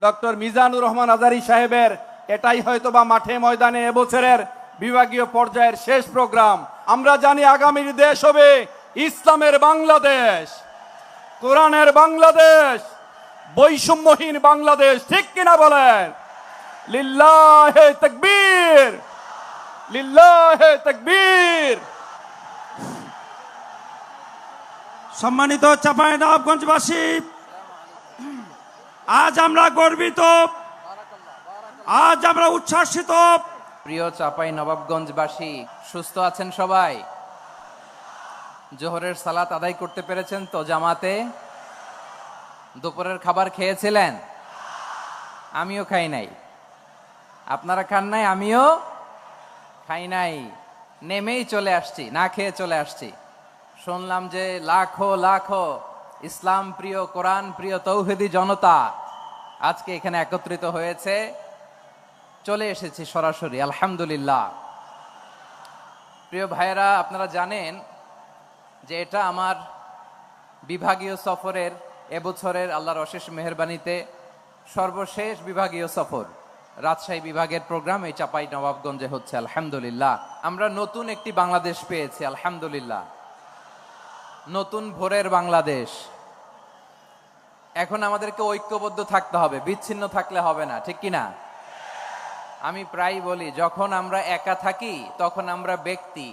Doctor Mizanur Rahman Azhari সাহেবের এটাই হয়তোবা মাঠে ময়দানে এবছরের বিভাগীয় পর্যায়ের শেষ প্রোগ্রাম। আমরা জানি আগামীর দেশ হবে ইসলামের বাংলাদেশ, কোরআনের বাংলাদেশ, বৈষম্যহীন বাংলাদেশ। ঠিক কিনা বলেন? লিল্লাহে তাকবীর, লিল্লাহে তাকবীর। সম্মানিত চাঁপাইনবাবগঞ্জবাসী, আজ আমরা গর্বিত, আজ আমরা উচ্ছ্বাসিত। প্রিয় চাঁপাইনবাবগঞ্জবাসী, সুস্থ আছেন সবাই? জোহরের সালাত আদায় করতে পেরেছেন তো জামাতে? দুপুরের খাবার খেয়েছিলেন? আমিও খাই নাই। আপনারা খান নাই, আমিও খাই নাই। নেমেই চলে আসছি, না খেয়ে চলে আসছি। শুনলাম যে লাখো লাখো ইসলাম প্রিয়, কোরআন প্রিয় তৌহিদি জনতা আজকে এখানে একত্রিত হয়েছে। চলে এসেছি সরাসরি, আলহামদুলিল্লাহ। প্রিয় ভাইয়েরা, আপনারা জানেন যে এটা আমার বিভাগীয় সফরের, এবছরের আল্লাহর অশেষ মেহেরবানিতে সর্বশেষ বিভাগীয় সফর। রাজশাহী বিভাগের প্রোগ্রাম এই চাঁপাইনবাবগঞ্জে হচ্ছে, আলহামদুলিল্লাহ। আমরা নতুন একটি বাংলাদেশ পেয়েছি, আলহামদুলিল্লাহ। নতুন ভোরের বাংলাদেশ। এখন আমাদেরকে ঐক্যবদ্ধ থাকতে হবে, বিচ্ছিন্ন থাকলে হবে না, ঠিক কিনা? আমি প্রায় বলি, যখন আমরা একা থাকি তখন আমরা ব্যক্তি,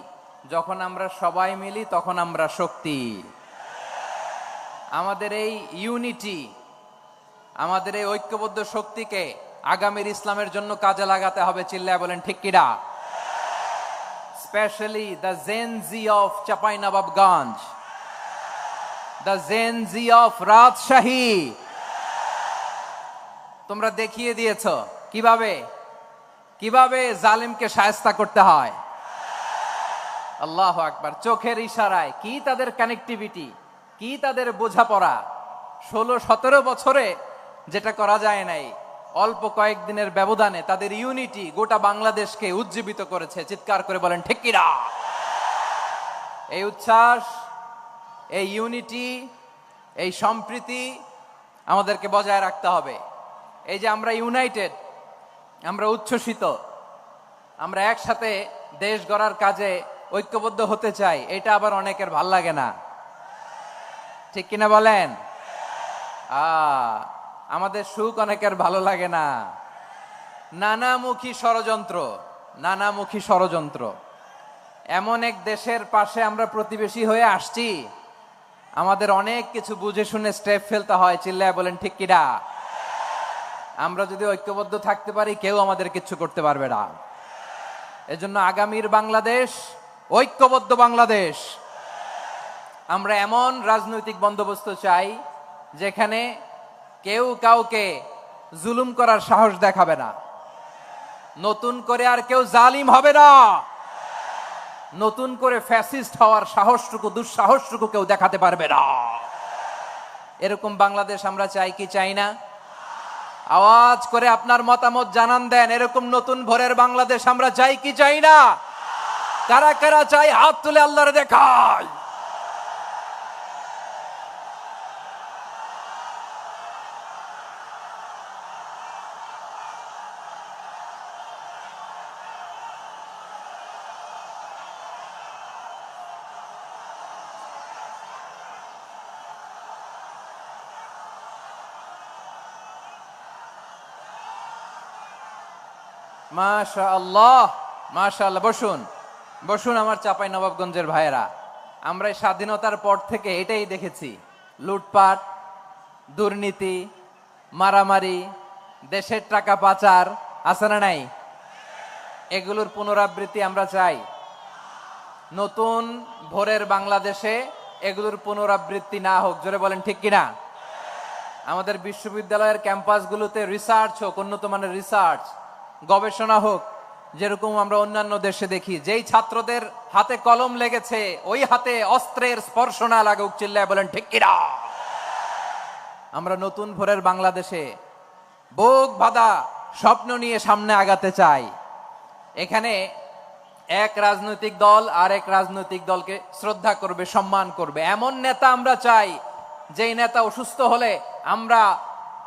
যখন আমরা সবাই মিলি তখন আমরা শক্তি। আমাদের এই ইউনিটি, আমাদের এই ঐক্যবদ্ধ শক্তিকে আগামীর ইসলামের জন্য কাজে লাগাতে হবে। চিল্লায় বলেন ঠিক কিনা? Specially the Gen Z of Chapainawabganj, the Gen Z of Rajshahi. তোমরা দেখিয়ে দিয়েছ কিভাবে কিভাবে জালিমকে শায়েস্তা করতে হয়। আল্লাহু আকবার। চোখের ইশারায় কি তাদের কানেক্টিভিটি, কি তাদের বোঝাপড়া। 16-17 বছরে যেটা করা যায় নাই, অল্প কয়েকদিনের ব্যবধানে তাদের ইউনিটি গোটা বাংলাদেশকে উজ্জীবিত করেছে। চিৎকার করে বলেন ঠিক কিনা? এই উচ্ছ্বাস, এই ইউনিটি, এই সম্প্রীতি আমাদেরকে বজায় রাখতে হবে। এই যে আমরা ইউনাইটেড, আমরা উচ্ছ্বসিত, আমরা একসাথে দেশ গড়ার কাজে ঐক্যবদ্ধ হতে চাই, এটা আবার অনেকের ভাল লাগে না, ঠিক কিনা বলেন? আমাদের সুখ অনেকের ভালো লাগে না। নানামুখী ষড়যন্ত্র, নানামুখী ষড়যন্ত্র। এমন এক দেশের পাশে আমরা প্রতিবেশী হয়ে আসছি, আমাদের অনেক কিছু বুঝে শুনে স্টেপ ফেলতে হয়। চিল্লায় বলেন ঠিক কিনা? আমরা যদি ঐক্যবদ্ধ থাকতে পারি, কেউ আমাদের কিচ্ছু করতে পারবে না। এজন্য আগামীর বাংলাদেশ ঐক্যবদ্ধ বাংলাদেশ। আমরা এমন রাজনৈতিক বন্দোবস্ত চাই যেখানে কেউ কাউকে জুলুম করার সাহস দেখাবে না। নতুন করে আর কেউ জালিম হবে না। নতুন করে ফ্যাসিস্ট হওয়ার সাহসটুকু, দুঃসাহসটুকু কেউ দেখাতে পারবে না। এরকম বাংলাদেশ আমরা চাই কি চাই না? আওয়াজ করে আপনার মতামত জানান দেন। এরকম নতুন ভোরের বাংলাদেশ আমরা চাই কি চাই না? কারা কারা চাই হাত তুলে আল্লাহরে দেখায়। মাশাআল্লাহ, মাশাআল্লাহ। বসুন, বসুন আমার চাঁপাইনবাবগঞ্জের ভাইয়েরা। আমরা এই স্বাধীনতার পর থেকে এটাই দেখেছি, লুটপাট, দুর্নীতি, মারামারি, দেশের টাকা পাচার, আছে না নাই? এগুলোর পুনরাবৃত্তি আমরা চাই। নতুন ভোরের বাংলাদেশে এগুলোর পুনরাবৃত্তি না হোক। জোরে বলেন ঠিক কিনা? আমাদের বিশ্ববিদ্যালয়ের ক্যাম্পাসগুলোতে রিসার্চ হোক, উন্নত মানের রিসার্চ, গবেষণা হোক, যেরকম আমরা অন্যান্য দেশে দেখি। যেই ছাত্রদের হাতে কলম লেগেছে, ওই হাতে অস্ত্রের স্পর্শ না লাগুক। চিল্লায় বলেন ঠিক কিনা? আমরা নতুন ভোরের বাংলাদেশে বুক বাঁধা স্বপ্ন নিয়ে সামনে আগাতে চাই। এখানে এক রাজনৈতিক দল আর এক রাজনৈতিক দলকে শ্রদ্ধা করবে, সম্মান করবে, এমন নেতা আমরা চাই যেই নেতা অসুস্থ হলে আমরা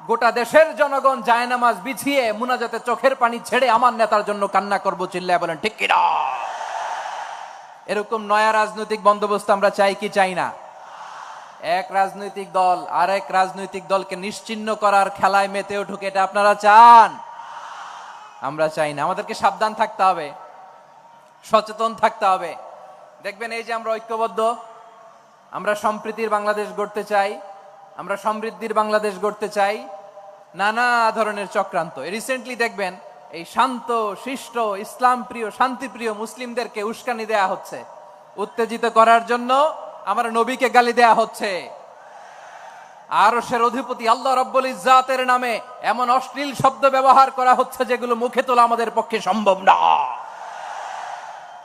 গোটা দেশের জনগণ জায়নামাজ বিছিয়ে মুনাজাতে চোখের পানি ছেড়ে আমার নেতার জন্য কান্না করবো, চিল্লায় বলেন ঠিক কিনা? এরকম নয়া রাজনৈতিক বন্দোবস্ত আমরা চাই কি চাই না? এক রাজনৈতিক দল আরেক রাজনৈতিক দলকে নিশ্চিহ্ন করার খেলায় মেতে উঠুক, এটা আপনারা চান? আমরা চাই না। আমাদেরকে সাবধান থাকতে হবে, সচেতন থাকতে হবে। দেখবেন এই যে আমরা ঐক্যবদ্ধ, আমরা সম্প্রীতির বাংলাদেশ গড়তে চাই, আমরা সমৃদ্ধির বাংলাদেশ গড়তে চাই, নানা ধরনের চক্রান্ত। রিসেন্টলি দেখবেন এই শান্ত শিষ্ট ইসলাম প্রিয় শান্তিপ্রিয় মুসলিমদেরকে উস্কানি দেয়া হচ্ছে, উত্তেজিত করার জন্য আমার নবীকে গালি দেয়া হচ্ছে। আরশের অধিপতি আল্লাহ রাব্বুল ইজ্জাতের নামে এমন অশ্লীল শব্দ ব্যবহার করা হচ্ছে যেগুলো মুখে তোলা আমাদের পক্ষে সম্ভব না।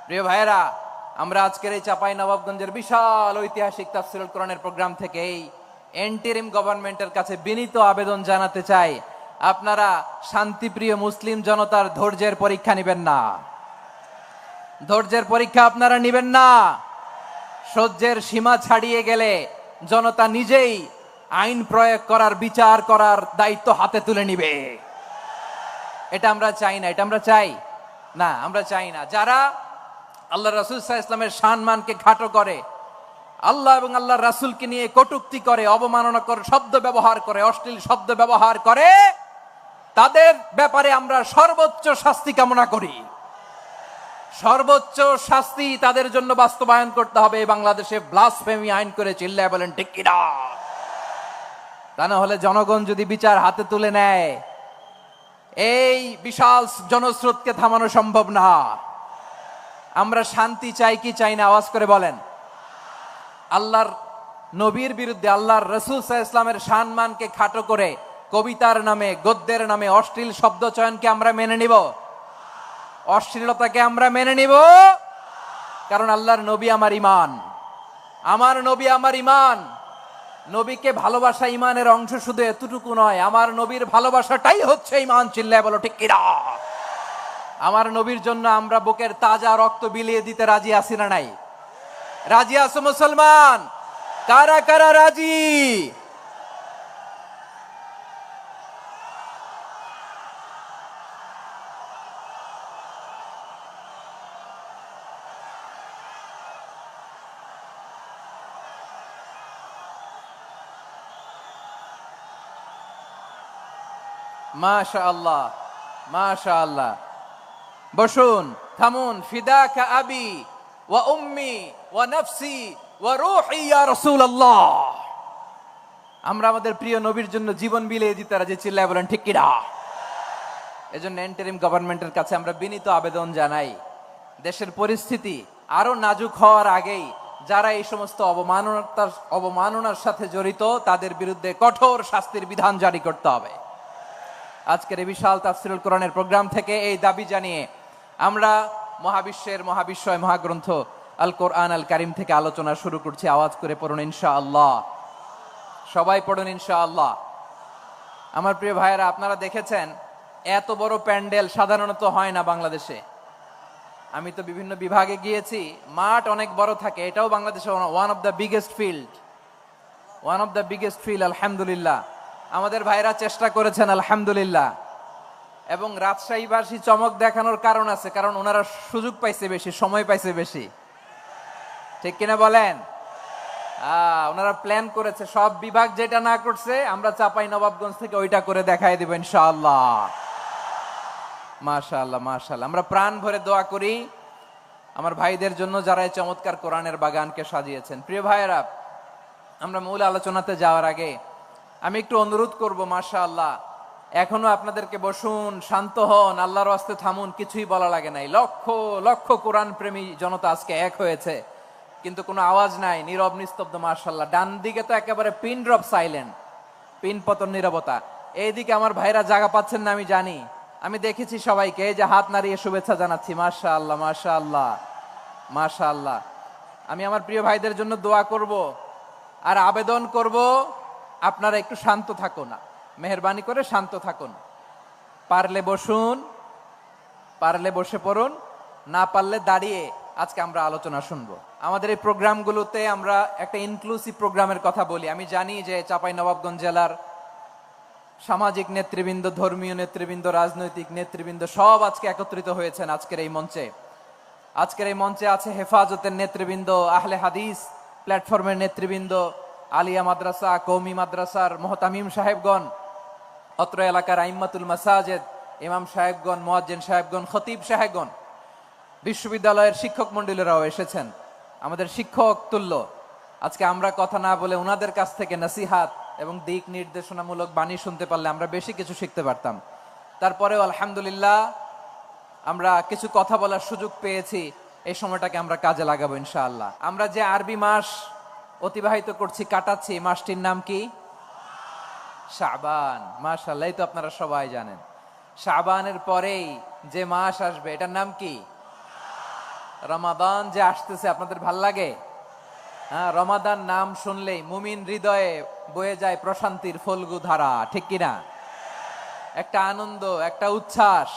প্রিয় ভাইয়েরা, আমরা আজকের এই চাঁপাইনবাবগঞ্জের বিশাল ঐতিহাসিক তাফসীরুল কোরআনের প্রোগ্রাম থেকে এই এন্টিরিম গভর্নমেন্টের কাছে বিনীত আবেদন জানাতে চাই, আপনারা শান্তিপ্রিয় মুসলিম জনতার ধৈর্যের পরীক্ষা নেবেন না। ধৈর্যের পরীক্ষা আপনারা নেবেন না। সহ্যের সীমা ছাড়িয়ে গেলে জনতা নিজেই আইন প্রয়োগ করার, বিচার করার দায়িত্ব হাতে তুলে নিবে। এটা আমরা চাই না। এটা আমরা চাই না, আমরা চাই না। যারা আল্লাহ রাসূল সাল্লাল্লাহু আলাইহি ওয়াসাল্লামের সম্মানকে খাটো করে, আল্লাহ এবং আল্লাহর রাসূলকে নিয়ে কটূক্তি করে, অবমাননাকর শব্দ ব্যবহার করে, অশ্লীল শব্দ ব্যবহার করে, তাদের ব্যাপারে আমরা সর্বোচ্চ শাস্তি কামনা করি। সর্বোচ্চ শাস্তি তাদের জন্য বাস্তবায়ন করতে হবে। বাংলাদেশে ব্লাসফেমি আইন করে চিল্লায় বলেন ঠিক কিনা? তা না হলে জনগণ যদি বিচার হাতে তুলে নেয়, এই বিশাল জনস্রোতকে থামানো সম্ভব না। আমরা শান্তি চাই কি চাই না? আওয়াজ করে বলেন। আল্লাহর নবীর বিরুদ্ধে, আল্লাহর রাসূল সাল্লাল্লাহু আলাইহি ওয়াসাল্লামের সম্মানকে খাটো করে কবিতার নামে, গদ্যের নামে অশ্লীল শব্দ চয়নকে আমরা মেনে নিব? অশ্লীলতাকে আমরা মেনে নিব? কারণ আল্লাহর নবী আমার ঈমান, আমার নবী আমার ঈমান। নবীকে ভালোবাসা ঈমানের অংশ শুধু এতটুকু নয়, আমার নবীর ভালোবাসাটাই হচ্ছে ঈমান। চিল্লায় বলো ঠিক কিনা? আমার নবীর জন্য আমরা বুকের তাজা রক্ত বিলিয়ে দিতে রাজি আছি না নাই? রাজি আছো মুসলমান? কারা কারা রাজি? মাশাআল্লাহ, মাশাআল্লাহ। বসুন, থামুন। ফিদাকা আবি ওয়া উম্মি ওয়া নাফসি ওয়া রূহি ইয়া রাসূলুল্লাহ। আমরা আমাদের প্রিয় নবীর জন্য জীবন বিলিয়ে দিতে রাজি। চিল্লায় বলেন ঠিক কিনা? এজন্য ইন্টারিম গভর্নমেন্টের কাছে আমরা বিনীত আবেদন জানাই, দেশের পরিস্থিতি আরো নাজুক হওয়ার আগেই যারা এই সমস্ত অবমাননার সাথে জড়িত তাদের বিরুদ্ধে কঠোর শাস্তির বিধান জারি করতে হবে। আজকের এই বিশাল তাফসীরুল কোরআনের প্রোগ্রাম থেকে এই দাবি জানিয়ে আমরা মহাবিশ্বের মহাবিশ্বয় মহাগ্রন্থ আল কোরআন আল কারীম থেকে আলোচনা শুরু করছি। আওয়াজ করে পড়ুন ইনশাআল্লাহ। সবাই পড়ুন ইনশাআল্লাহ। আমার প্রিয় ভাইয়েরা, আপনারা দেখেছেন এত বড় প্যান্ডেল সাধারণত হয় না বাংলাদেশে। আমি তো বিভিন্ন বিভাগে গিয়েছি, মাঠ অনেক বড় থাকে। এটাও বাংলাদেশে one of the biggest field. আলহামদুলিল্লাহ, আমাদের ভাইরা চেষ্টা করেছেন আলহামদুলিল্লাহ। এবং রাজশাহীবাসী চমক দেখানোর কারণ আছে, কারণ ওনারা সুযোগ পাইছে বেশি, সময় পাইছে বেশি। ঠিক কিনা বলেন? ওনারা প্ল্যান করেছে, সব বিভাগ যেটা না করছে আমরা চাঁপাইনবাবগঞ্জ থেকে ওইটা করে দেখাই দিব ইনশাআল্লাহ। মাশাআল্লাহ, মাশাআল্লাহ। আমরা প্রাণ ভরে দোয়া করি আমার ভাইদের জন্য যারা এই চমৎকার কোরআনের বাগানকে সাজিয়েছেন। প্রিয় ভাইয়েরা, আমরা মূল আলোচনাতে যাওয়ার আগে আমি একটু অনুরোধ করব, মাশাআল্লাহ, এখনো আপনাদেরকে বসুন, শান্ত হন, আল্লাহর ওয়াস্তে থামুন, কিছুই বলা লাগে নাই। লক্ষ লক্ষ কোরআন প্রেমী জনতা আজকে এক হয়েছে, কিন্তু কোনো আওয়াজ নাই, নীরব নিস্তব্ধ। মাশাআল্লাহ, ডান দিকে তো একেবারে পিন ড্রপ সাইলেন্ট, পিন পতন নীরবতা। এইদিকে আমার ভাইরা জায়গা পাচ্ছেন না আমি জানি, আমি দেখেছি সবাইকে, এই যে হাত নাড়িয়ে শুভেচ্ছা জানাচ্ছি। মাশাআল্লাহ, মাশাআল্লাহ, মাশাআল্লাহ। আমি আমার প্রিয় ভাইদের জন্য দোয়া করব আর আবেদন করব, আপনারা একটু শান্ত থাকুন, মেহেরবানি করে শান্ত থাকুন। পারলে বসুন, পারলে বসে পড়ুন, না পারলে দাঁড়িয়ে আজকে আমরা আলোচনা শুনবো। আমাদের এই প্রোগ্রামগুলোতে আমরা একটা ইনক্লুসিভ প্রোগ্রামের কথা বলি। আমি জানি যে চাঁপাইনবাবগঞ্জ জেলার সামাজিক নেতৃবৃন্দ, ধর্মীয় নেতৃবৃন্দ, রাজনৈতিক নেতৃবৃন্দ সব আজকে একত্রিত হয়েছেন আজকের এই মঞ্চে। আজকের এই মঞ্চে আছে হেফাজতের নেতৃবৃন্দ, আহলে হাদিস প্ল্যাটফর্মের নেতৃবৃন্দ, আলিয়া মাদ্রাসা, কওমি মাদ্রাসার মুহতামিম সাহেবগণ, অত্র এলাকার আইম্মাতুল মাসাজিদ, ইমাম সাহেবগণ, মুয়াজ্জিন সাহেবগণ, খতিব সাহেবগণ, বিশ্ববিদ্যালয়ের শিক্ষক মন্ডলীরাও এসেছেন, আমাদের শিক্ষক তুল্য। আজকে আমরা কথা না বলে ওনাদের কাছ থেকে নসিহাত এবং দিক নির্দেশনামূলক বাণী শুনতে পারলে আমরা বেশি কিছু শিখতে পারতাম। তারপরেও আলহামদুলিল্লাহ আমরা কিছু কথা বলার সুযোগ পেয়েছি, এই সময়টাকে আমরা কাজে লাগাবো ইনশাআল্লাহ। আমরা যে আরবি মাস অতিবাহিত করছি, কাটাচ্ছি, মাসটির নাম কি? শাবান। মাশাআল্লাহ, এই তো আপনারা সবাই জানেন। শাবানের পরেই যে মাস আসবে এটার নাম কি? রমাদান। যে আসতেছে আপনাদের ভাল লাগে? হ্যাঁ, রমাদান নাম শুনলেই মুমিন হৃদয়ে বয়ে যায় প্রশান্তির ফল্গু ধারা, ঠিক কিনা? একটা আনন্দ, একটা উচ্ছ্বাস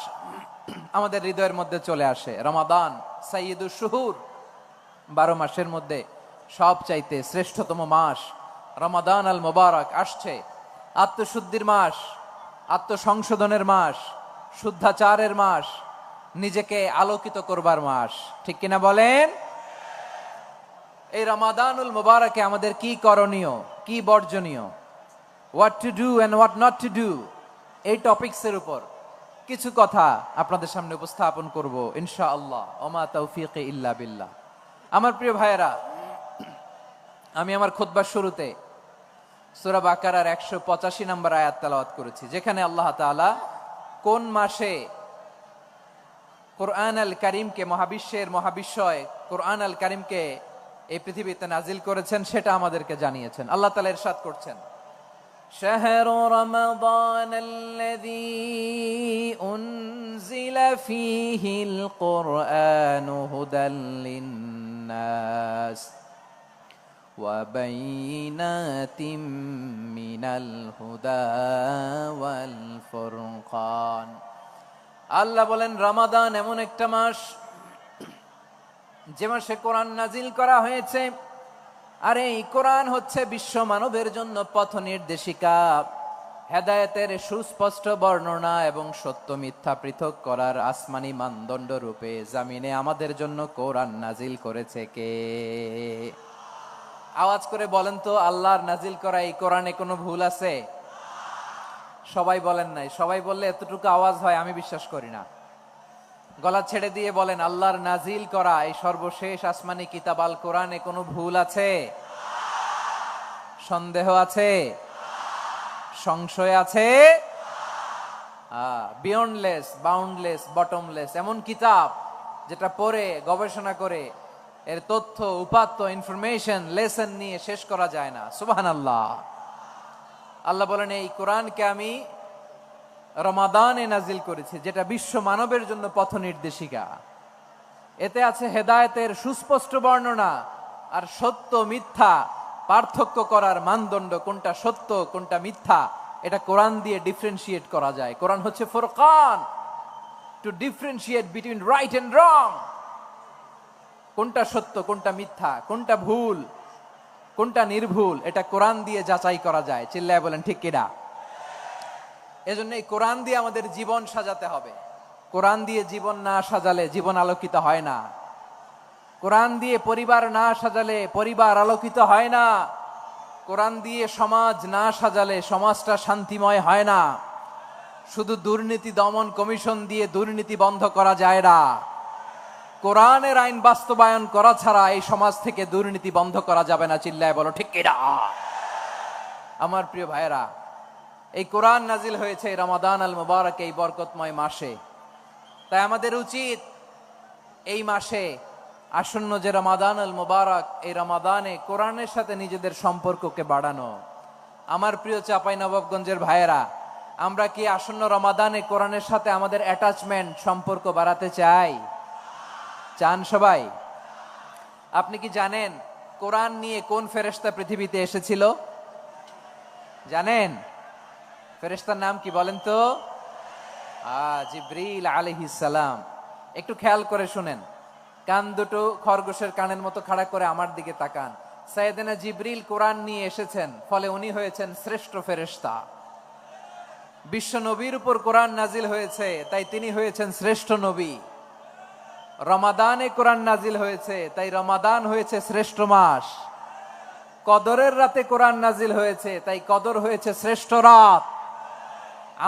আমাদের হৃদয়ের মধ্যে চলে আসে। রমাদান সাইয়্যিদুশ শুহুর, 12 মাসের মধ্যে সবচাইতে শ্রেষ্ঠতম মাস রমাদান আল মুবারক আসছে। আত্মশুদ্ধির মাস, আত্মসংশোধনের মাস, শুদ্ধাচারের মাস, নিজেকে আলোকিত করবার মাস, ঠিক কিনা বলেন? এই রমাদানুল মুবারকে আমাদের কি করণীয়, কি বর্জনীয়, what to do and what not to do, এই টপিকসের উপর কিছু কথা আপনাদের সামনে উপস্থাপন করব ইনশাআল্লাহ। ওমা তাওফীকি ইল্লা বিল্লাহ। আমার প্রিয় ভাইয়েরা, আমি আমার খুতবার শুরুতে সূরা বাকারার 185 নম্বর আয়াত তেলাওয়াত করেছি, যেখানে আল্লাহ তাআলা কোন মাসে কোরআন আল কারীমকে, মহাবিশ্বের মহাবিশ্বয় কোরআন আল কারীমকে এই পৃথিবীতে নাজিল করেছেন সেটা আমাদেরকে জানিয়েছেন। আল্লাহ তাআলা ইরশাদ করছেন, শাহরু রমাদান আল্লাযী উনজিলা ফীহিল কুরআনু হুদাল লিন-নাস ওয়া বাইনাতিম মিনাল হুদা ওয়াল ফুরকান। আল্লাহ বলেন, রমাদান এমন একটা মাস যে মাসে কোরআন নাজিল করা হয়েছে, আর এই কোরআন হচ্ছে বিশ্ব মানবের জন্য পথ নির্দেশিকা, হেদায়েতের সুস্পষ্ট বর্ণনা এবং সত্য মিথ্যা পৃথক করার আসমানি মানদণ্ড রূপে জামিনে আমাদের জন্য কোরআন নাজিল করেছে কে? আওয়াজ করে বলেন তো, আল্লাহর নাজিল করা এই কোরআনে কোনো ভুল আছে? সবাই বলেন নাই। সবাই বললে এতটুকু আওয়াজ হয় আমি বিশ্বাস করি না। গলা ছেড়ে দিয়ে বলেন, আল্লাহর নাজিল করা এই সর্বশেষ আসমানি কিতাব আল কোরআনে কোনো ভুল আছে? সন্দেহ আছে? সংশয় আছে? বিয়ন্ডলেস, বাউন্ডলেস, বটমলেস, এমন কিতাব যেটা পড়ে গবেষণা করে এর তথ্য, উপাত্ত, ইনফরমেশন, লেসন নিয়ে শেষ করা যায় না। সুবহানাল্লাহ। আল্লাহ বলেন, এই কোরআনকে আমি রমাদানে নাজিল করেছি, যেটা বিশ্ব মানবের জন্য পথ নির্দেশিকা। এতে আছে হেদায়েতের সুস্পষ্ট বর্ণনা আর সত্য মিথ্যা পার্থক্য করার মানদণ্ড, কোনটা সত্য কোনটা মিথ্যা এটা কোরআন দিয়ে ডিফারেন্সিয়েট করা যায়। কোরআন হচ্ছে Furqan, to differentiate between right and wrong. কোনটা সত্য, কোনটা মিথ্যা, কোনটা ভুল, কোনটা নির্ভুল, এটা কোরআন দিয়ে যাচাই করা যায়। চিল্লায় বলেন ঠিক কিনা? এজন্য এই কোরআন দিয়ে আমাদের জীবন সাজাতে হবে। কোরআন দিয়ে জীবন না সাজালে জীবন আলোকিত হয় না। কোরআন দিয়ে পরিবার না সাজালে পরিবার আলোকিত হয় না। কোরআন দিয়ে সমাজ না সাজালে সমাজটা শান্তিময় হয় না। শুধু দুর্নীতি দমন কমিশন দিয়ে দুর্নীতি বন্ধ করা যায় না। কোরআনের আইন বাস্তবায়ন করা ছাড়া এই সমাজ থেকে দুর্নীতি বন্ধ করা যাবে না। চিল্লায় বলো ঠিক কিনা? আমার প্রিয় ভাইয়েরা, এই কোরআন নাজিল হয়েছে রমাদান আল মুবারক, এই বরকতময় মাসে। তাই আমাদের উচিত এই মাসে আসন্ন যে রমাদান আল মুবারক, এই রমাদানে কোরআনের সাথে নিজেদের সম্পর্ককে বাড়ানো। আমার প্রিয় চাঁপাইনবাবগঞ্জের ভাইয়েরা, আমরা কি আসন্ন রমাদানে কোরআনের সাথে আমাদের অ্যাটাচমেন্ট, সম্পর্ক বাড়াতে চাই? চান সবাই? আপনি কি জানেন কোরআন নিয়ে কোন ফেরেশতা পৃথিবীতে এসেছিল? জানেন? ফেরেশতার নাম কি বলেন তো? জিবরিল আলাইহিস সালাম। একটু খেয়াল করে শুনেন, কান দুটো খরগোশের কানের মতো খাড়া করে আমার দিকে তাকান। সাইয়েদনা জিবরিল কোরআন নিয়ে এসেছেন, ফলে উনি হয়েছেন শ্রেষ্ঠ ফেরেশতা। বিশ্ব নবীর উপর কোরআন নাজিল হয়েছে, তাই তিনি হয়েছেন শ্রেষ্ঠ নবী। রমাদানে কোরআন নাজিল হয়েছে, তাই রমাদান হয়েছে শ্রেষ্ঠ মাস। কদরের রাতে কোরআন নাজিল হয়েছে, তাই কদর হয়েছে শ্রেষ্ঠ রাত।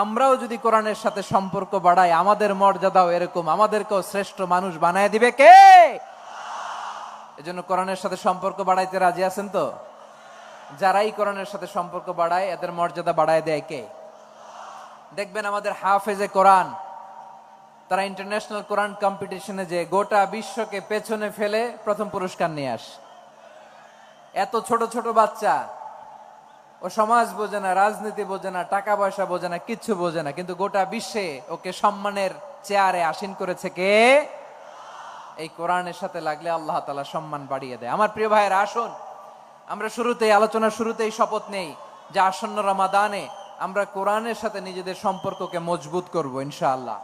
আমরাও যদি কোরআনের সাথে সম্পর্ক বাড়াই, আমাদের মর্যাদাও এরকম, আমাদেরকেও শ্রেষ্ঠ মানুষ বানায় দিবে কে? এজন্য কোরআনের সাথে সম্পর্ক বাড়াইতে রাজি আছেন তো? যারাই কোরআনের সাথে সম্পর্ক বাড়ায়, এদের মর্যাদা বাড়ায় দেয় কে? দেখবেন আমাদের হাফেজে কোরআন, তারা ইন্টারন্যাশনাল কোরআন কম্পিটিশনে যে গোটা বিশ্বকে পেছনে ফেলে প্রথম পুরস্কার নিয়ে আসে। এত ছোট ছোট বাচ্চা, ও সমাজ বোঝে না, রাজনীতি বোঝে না, টাকা পয়সা বোঝে না, কিচ্ছু বোঝে না, কিন্তু গোটা বিশ্বে ওকে সম্মানের চেয়ারে আসীন করেছে কে? এই কোরআনের সাথে লাগলে আল্লাহ তাআলা সম্মান বাড়িয়ে দেয়। আমার প্রিয় ভাইয়েরা, আসুন আমরা শুরুতেই, আলোচনার শুরুতেই শপথ নেই যে আসন্ন রমাদানে আমরা কোরআনের সাথে নিজেদের সম্পর্ককে মজবুত করব ইনশাআল্লাহ।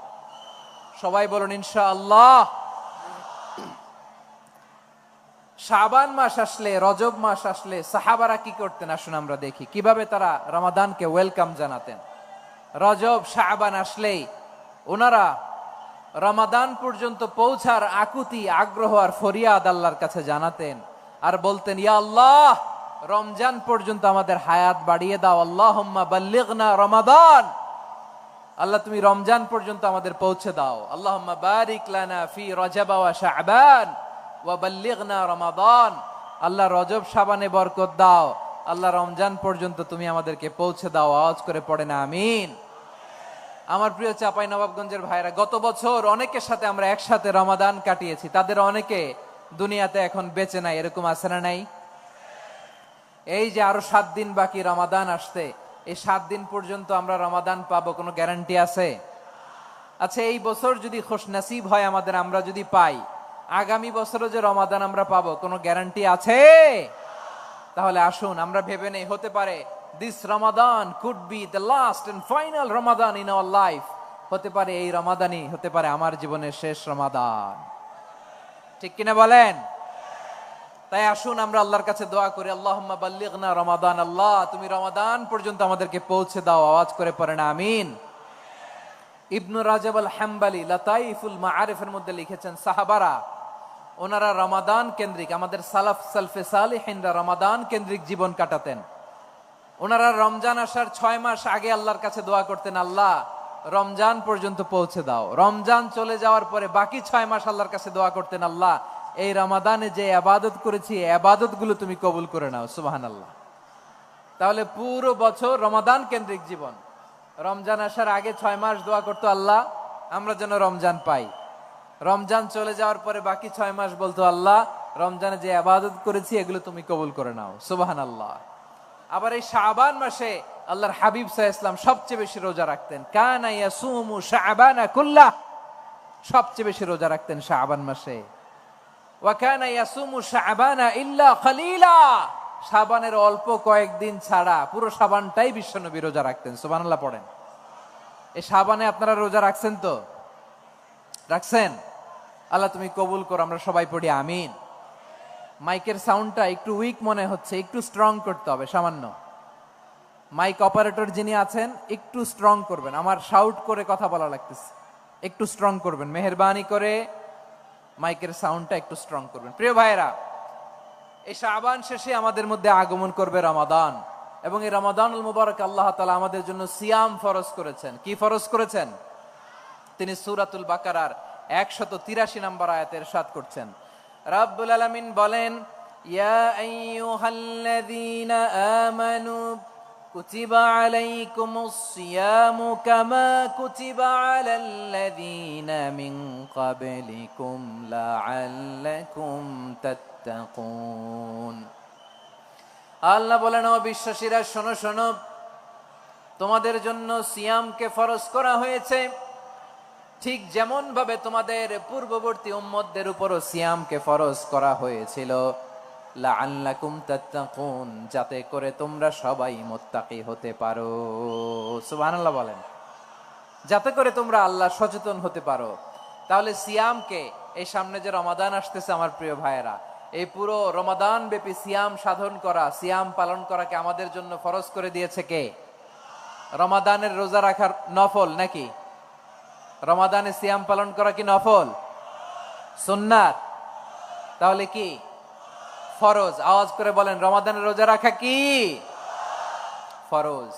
সবাই বলুন ইনশাআল্লাহ। শাবান মাস আসলে, রজব মাস আসলে সাহাবারা কি করতেন? আসুন আমরা দেখি কিভাবে তারা রমাদানকে ওয়েলকাম জানাতেন। রজব শাবান আসলেই ওনারা রমাদান পর্যন্ত পৌঁছার আকুতি, আগ্রহ আর ফরিয়াদ আল্লাহর কাছে জানাতেন আর বলতেন, ইয়া আল্লাহ, রমজান পর্যন্ত আমাদের হায়াত বাড়িয়ে দাও। আল্লাহুম্মা বাল্লিগনা রমাদান, আল্লাহ তুমি রমজান পর্যন্ত আমাদের পৌঁছে দাও। আল্লাহুম্মা বারিক লানা ফি রজব ওয়া শাবান ওয়া বাল্লিগনা রমাদান, আল্লাহ রজব শাবানে বরকত দাও, আল্লাহ রমজান পর্যন্ত তুমি আমাদেরকে পৌঁছে দাও। আওয়াজ করে পড়েন আমিন। আমার প্রিয় চাপাই নবাবগঞ্জের ভাইরা, গত বছর অনেকের সাথে আমরা একসাথে রমাদান কাটিয়েছি, তাদের অনেকে দুনিয়াতে এখন বেঁচে নাই, এরকম আছে না নাই? এই যে আরো 7 দিন বাকি রমাদান আসতে, এই 7 দিন পর্যন্ত আমরা রমাদান পাবো, কোনো গ্যারান্টি আছে? আচ্ছা, এই বছর যদি খুশনসিব হয় আমাদের, আমরা যদি পাই, আগামী বছরও যে রমাদান আমরা পাবো, কোনো গ্যারান্টি আছে? তাহলে আসুন আমরা ভেবে নেই, হতে পারে this Ramadan could be the last and final Ramadan in our life. হতে পারে এই রমাদানই হতে পারে আমার জীবনের শেষ রমাদান। ঠিক কিনা বলেন? তাই আসুন আমরা আল্লাহর কাছে দোয়া করি, আল্লাহুম্মা বাল্লিগনা রমাদান, আল্লাহ তুমি রমাদান পর্যন্ত আমাদেরকে পৌঁছে দাও। আওয়াজ করে পড়েন আমিন। ইবনু রাজব আল হাম্বলি লাতাইফুল মাআরিফের মধ্যে লিখেছেন, সাহাবারা ওনারা রমাদান কেন্দ্রিক, আমাদের সালাফ সালফে সালিহিনরা রমাদান কেন্দ্রিক জীবন কাটাতেন। ওনারা রমজান আসার 6 মাস আগে আল্লাহর কাছে দোয়া করতেন, আল্লাহ রমজান পর্যন্ত পৌঁছে দাও। রমজান চলে যাওয়ার পরে বাকি 6 মাস আল্লাহর কাছে দোয়া করতেন, আল্লাহ এই রমাদানে যে ইবাদত করেছি, ইবাদত গুলো তুমি কবুল করে নাও। সুবহানাল্লাহ। তাহলে পুরো বছর রমাদান কেন্দ্রিক জীবন। রমজান আসার আগে 6 মাস দোয়া করতো, আল্লাহ আমরা যেন রমজান পাই। রমজান চলে যাওয়ার পরে বাকি 6 মাস বলতো, আল্লাহ রমজানে যে ইবাদত করেছি এগুলো তুমি কবুল করে নাও। সুবহানাল্লাহ। আবার এই শাবান মাসে আল্লাহর হাবিব সাল্লাল্লাহু আলাইহি ওয়াসাল্লাম সবচেয়ে বেশি রোজা রাখতেন। কানা ইয়াসুমু শাবানা কুল্লাহ, সবচেয়ে বেশি রোজা রাখতেন শাবান মাসে। ওয়া কানা ইয়াসুমু শাবানা ইল্লা কলিলা, শাবানের অল্প কয়েকদিন ছাড়া পুরো শাবানটাই বিশ্বনবী রোজা রাখতেন। সুবহানাল্লাহ পড়েন। এই শাবানে আপনারা রোজা রাখছেন তো? রাখছেন? আল্লাহ তুমি কবুল করো। আমরা সবাই পড়ি আমিন। মাইকের সাউন্ডটা একটু উইক মনে হচ্ছে, একটু স্ট্রং করতে হবে সামান্য। মাইক অপারেটর যিনি আছেন একটু স্ট্রং করবেন, আমার শাউট করে কথা বলা লাগতেছে, একটু স্ট্রং করবেন মেহেরবানি করে। মাইকের সাউন্ডটা একটু স্ট্রং করবেন। প্রিয় ভাইয়েরা, এই শাবান শেষে আমাদের মধ্যে আগমন করবে রমাদান, এবং এই রমাদানুল মুবারক আল্লাহ তাআলা আমাদের জন্য সিয়াম ফরজ করেছেন। কি ফরজ করেছেন? তিনি সূরাতুল বাকারার 183 নম্বর আয়াতে ইরশাদ করছেন, রাব্বুল আলামিন বলেন, ইয়া আইয়ুহাল্লাযীনা আমানু কুতিবা আলাইকুমুস সিয়ামু কামা কুতিবা আলাল্লাযীনা মিন ক্বাবলিকুম লাআল্লাকুম তাত্তাকুন। আল্লাহ বলেন, ও বিশ্বাসীরা শোনো শোনো, তোমাদের জন্য সিয়ামকে ফরজ করা হয়েছে, ঠিক যেমন ভাবে তোমাদের পূর্ববর্তী উম্মতদের উপরও সিয়ামকে ফরজ করা হয়েছিল, লাআল্লাকুম তাত্তাকুন, যাতে করে তোমরা সবাই মুত্তাকি হতে পারো। সুবহানাল্লাহ বলেন। যাতে করে তোমরা আল্লাহ সচেতন হতে পারো। তাহলে সিয়ামকে, এই সামনে যে রমাদান আসতেছে আমার প্রিয় ভাইয়েরা, এই পুরো রমাদান ব্যাপী সিয়াম সাধন করা, সিয়াম পালন করাকে আমাদের জন্য ফরজ করে দিয়েছে কে? রমাদানের রোজা রাখার নফল নাকি? রমাদানে সিয়াম পালন করা কি নফল? সুন্নাত? তাহলে কি ফরজ? আওয়াজ করে বলেন, রমাদানের রোজা রাখা কি ফরজ?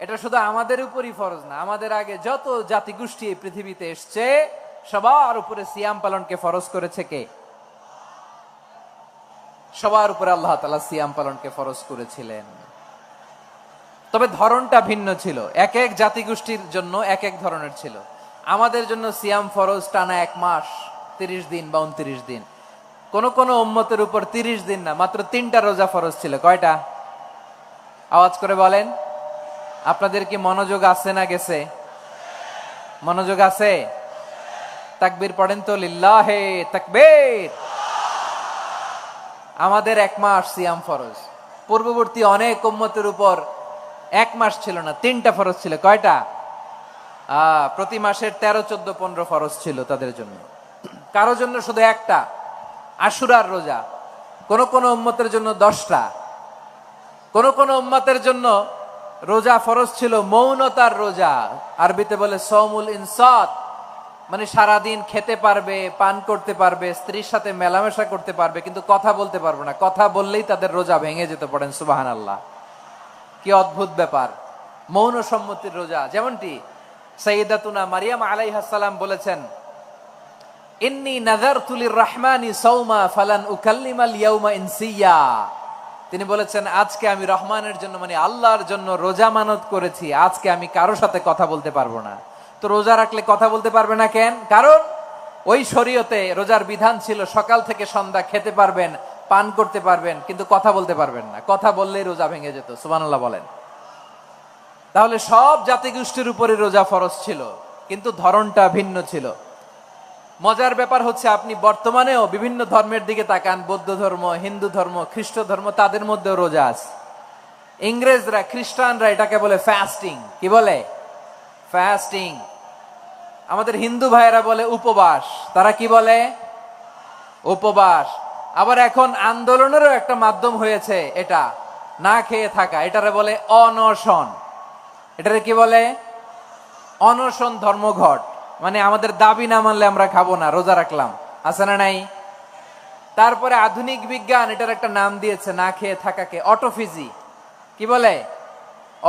এটা শুধু আমাদের উপরই ফরজ না, আমাদের আগে যত জাতিগোষ্ঠী এই পৃথিবীতে এসছে সবার উপরে সিয়াম পালনকে ফরজ করেছে কে? সবার উপরে আল্লাহ তাআলা সিয়াম পালনকে ফরজ করেছিলেন। তবে ধরনটা ভিন্ন ছিল, এক এক জাতিগোষ্ঠীর জন্য এক এক ধরনের ছিল। আমাদের জন্য সিয়াম ফরজ টানা 1 মাস 30 দিন বা 29 দিন। কোন কোন উম্মতের উপর 30 দিন না, মাত্র 3টা রোজা ফরজ ছিল। কয়টা? আওয়াজ করে বলেন। আপনাদের কি মনোযোগ আছে না গেছে? মনোযোগ আছে? তাকবীর পড়েন তো, লিল্লাহে তাকবীর। আমাদের 1 মাস সিয়াম ফরজ। পূর্ববর্তী অনেক উম্মতের উপর 1 মাস ছিল না, 3টা ফরজ ছিল। কয়টা? প্রতি মাসের 13, 14, 15 ফরজ ছিল তাদের জন্য। কারো জন্য শুধু একটা, আশুরার রোজা। কোন কোন উম্মতের জন্য 10টা। কোন কোন উম্মতের জন্য রোজা ফরজ ছিল মৌনতার রোজা, আরবিতে বলে সওমুল ইনসাত, মানে সারাদিন খেতে পারবে, পান করতে পারবে, স্ত্রীর সাথে মেলামেশা করতে পারবে, কিন্তু কথা বলতে পারবে না। কথা বললেই তাদের রোজা ভেঙে যেতে। পড়েন সুবহানাল্লাহ। কি অদ্ভুত ব্যাপার! মৌন সম্মতির রোজা। যেমনটি সাইয়্যিদাতুনা মারিয়াম আলাইহিস সালাম বলেছেন, ইন্নী নাযারতু লির-রাহমানি সাওমা ফালান উকাল্লিমাল ইয়াওমা ইনসিয়া। তিনি বলেছেন, আজকে আমি রহমানের জন্য, মানে আল্লাহর জন্য রোজা মানত করেছি, আজকে আমি কারো সাথে কথা বলতে পারবো না। তো রোজা রাখলে কথা বলতে পারবে না কেন? কারণ ওই শরীয়তে রোজার বিধান ছিল সকাল থেকে সন্ধ্যা খেতে পারবেন, পান করতে পারবেন, কিন্তু কথা বলতে পারবেন না। কথা বললেই রোজা ভেঙে যেত। সুবহানাল্লাহ বলেন। তাহলে সব জাতিগোষ্ঠীর উপরে রোজা ফরজ ছিল, কিন্তু ধরনটা ভিন্ন ছিল। মজার ব্যাপার হচ্ছে, আপনি বর্তমানেও বিভিন্ন ধর্মের দিকে তাকান, বৌদ্ধ ধর্ম, হিন্দু ধর্ম, খ্রিস্ট ধর্ম, তাদের মধ্যেও রোজা আছে। ইংরেজরা, খ্রিস্টানরা এটাকে বলে ফাস্টিং। কি বলে? ফাস্টিং। আমাদের হিন্দু ভাইয়েরা বলে উপবাস। তারা কি বলে? উপবাস। আবার এখন আন্দোলনেরও একটা মাধ্যম হয়েছে এটা, না খেয়ে থাকা। এটারে বলে অনশন। এটারে কি বলে? অনশন ধর্মঘট। মানে আমাদের দাবি না মানলে আমরা খাবো না, রোজা রাখলাম। আছে না নাই? তারপরে আধুনিক বিজ্ঞান এটার একটা নাম দিয়েছে না খেয়ে থাকাকে, অটোফিজি। কি বলে?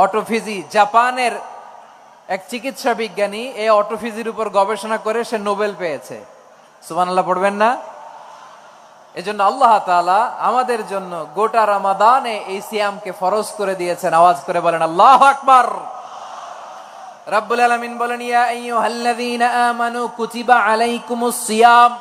অটোফিজি। জাপানের এক চিকিৎসা বিজ্ঞানী এই অটোফিজির উপর গবেষণা করে সে নোবেল পেয়েছে। সুবহানাল্লাহ পড়বেন না? এজন্য আল্লাহ তাআলা আমাদের জন্য গোটা রমাদানে এই সিয়ামকে ফরজ করে দিয়েছেন। আওয়াজ করে বলেন আল্লাহু আকবার। রাব্বুল আলামিন বলেন, ইয়া আইয়ুহাল্লাযীনা আমানু কুতিবা আলাইকুমুস সিয়াম।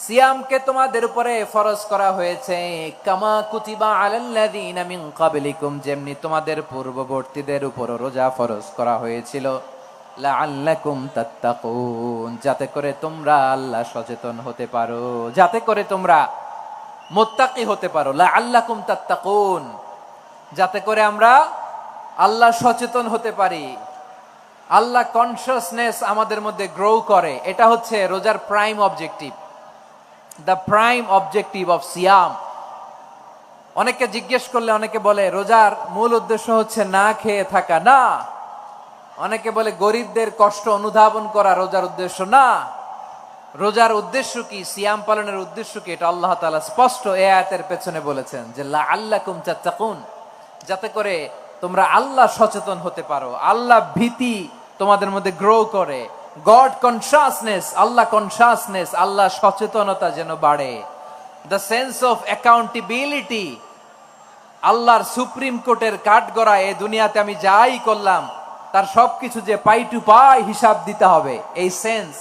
সিয়ামকে তোমাদের উপরে ফরজ করা হয়েছে, কামা কুতিবা আলাল্লাযীনা মিন ক্বাবলিকুম, যেমনি তোমাদের পূর্ববর্তীদের উপর রোজা ফরজ করা হয়েছিল, লাআল্লাকুম তাত্তাকুন, যাতে করে তোমরা আল্লাহ সচেতন হতে পারো, যাতে করে তোমরা মুত্তাকি হতে পারো। লাআল্লাকুম তাত্তাকুন, যাতে করে আমরা আল্লাহ সচেতন হতে পারি, আল্লাহ কনসিয়াসনেস আমাদের মধ্যে গ্রো করে। এটা হচ্ছে রোজার prime objective, the prime objective of সিয়াম। অনেকে জিজ্ঞেস করলে অনেকে বলে রোজার মূল উদ্দেশ্য হচ্ছে না খেয়ে থাকা। না। অনেকে বলে গরিবদের কষ্ট অনুধাবন করা রোজার উদ্দেশ্য। না। রোজার উদ্দেশ্য কি, সিয়াম পালনের উদ্দেশ্য কি, এটা আল্লাহ তাআলা স্পষ্ট এই আয়াতের পেছনে বলেছেন যে লাআল্লাকুম তাত্তাকুন, যাতে করে তোমরা আল্লাহ সচেতন হতে পারো, আল্লাহ ভীতি তোমাদের মধ্যে গ্রো করে, গড কনসিয়াসনেস, আল্লাহ কনসিয়াসনেস, আল্লাহ সচেতনতা যেন বাড়ে, দ্য সেন্স অফ অ্যাকাউন্টেবিলিটি। আল্লাহর সুপ্রিম কোর্টের কাঠগড়া এই দুনিয়াতে আমি যাই করলাম তার সবকিছু যে পাই টু পাই হিসাব দিতে হবে, এই sense,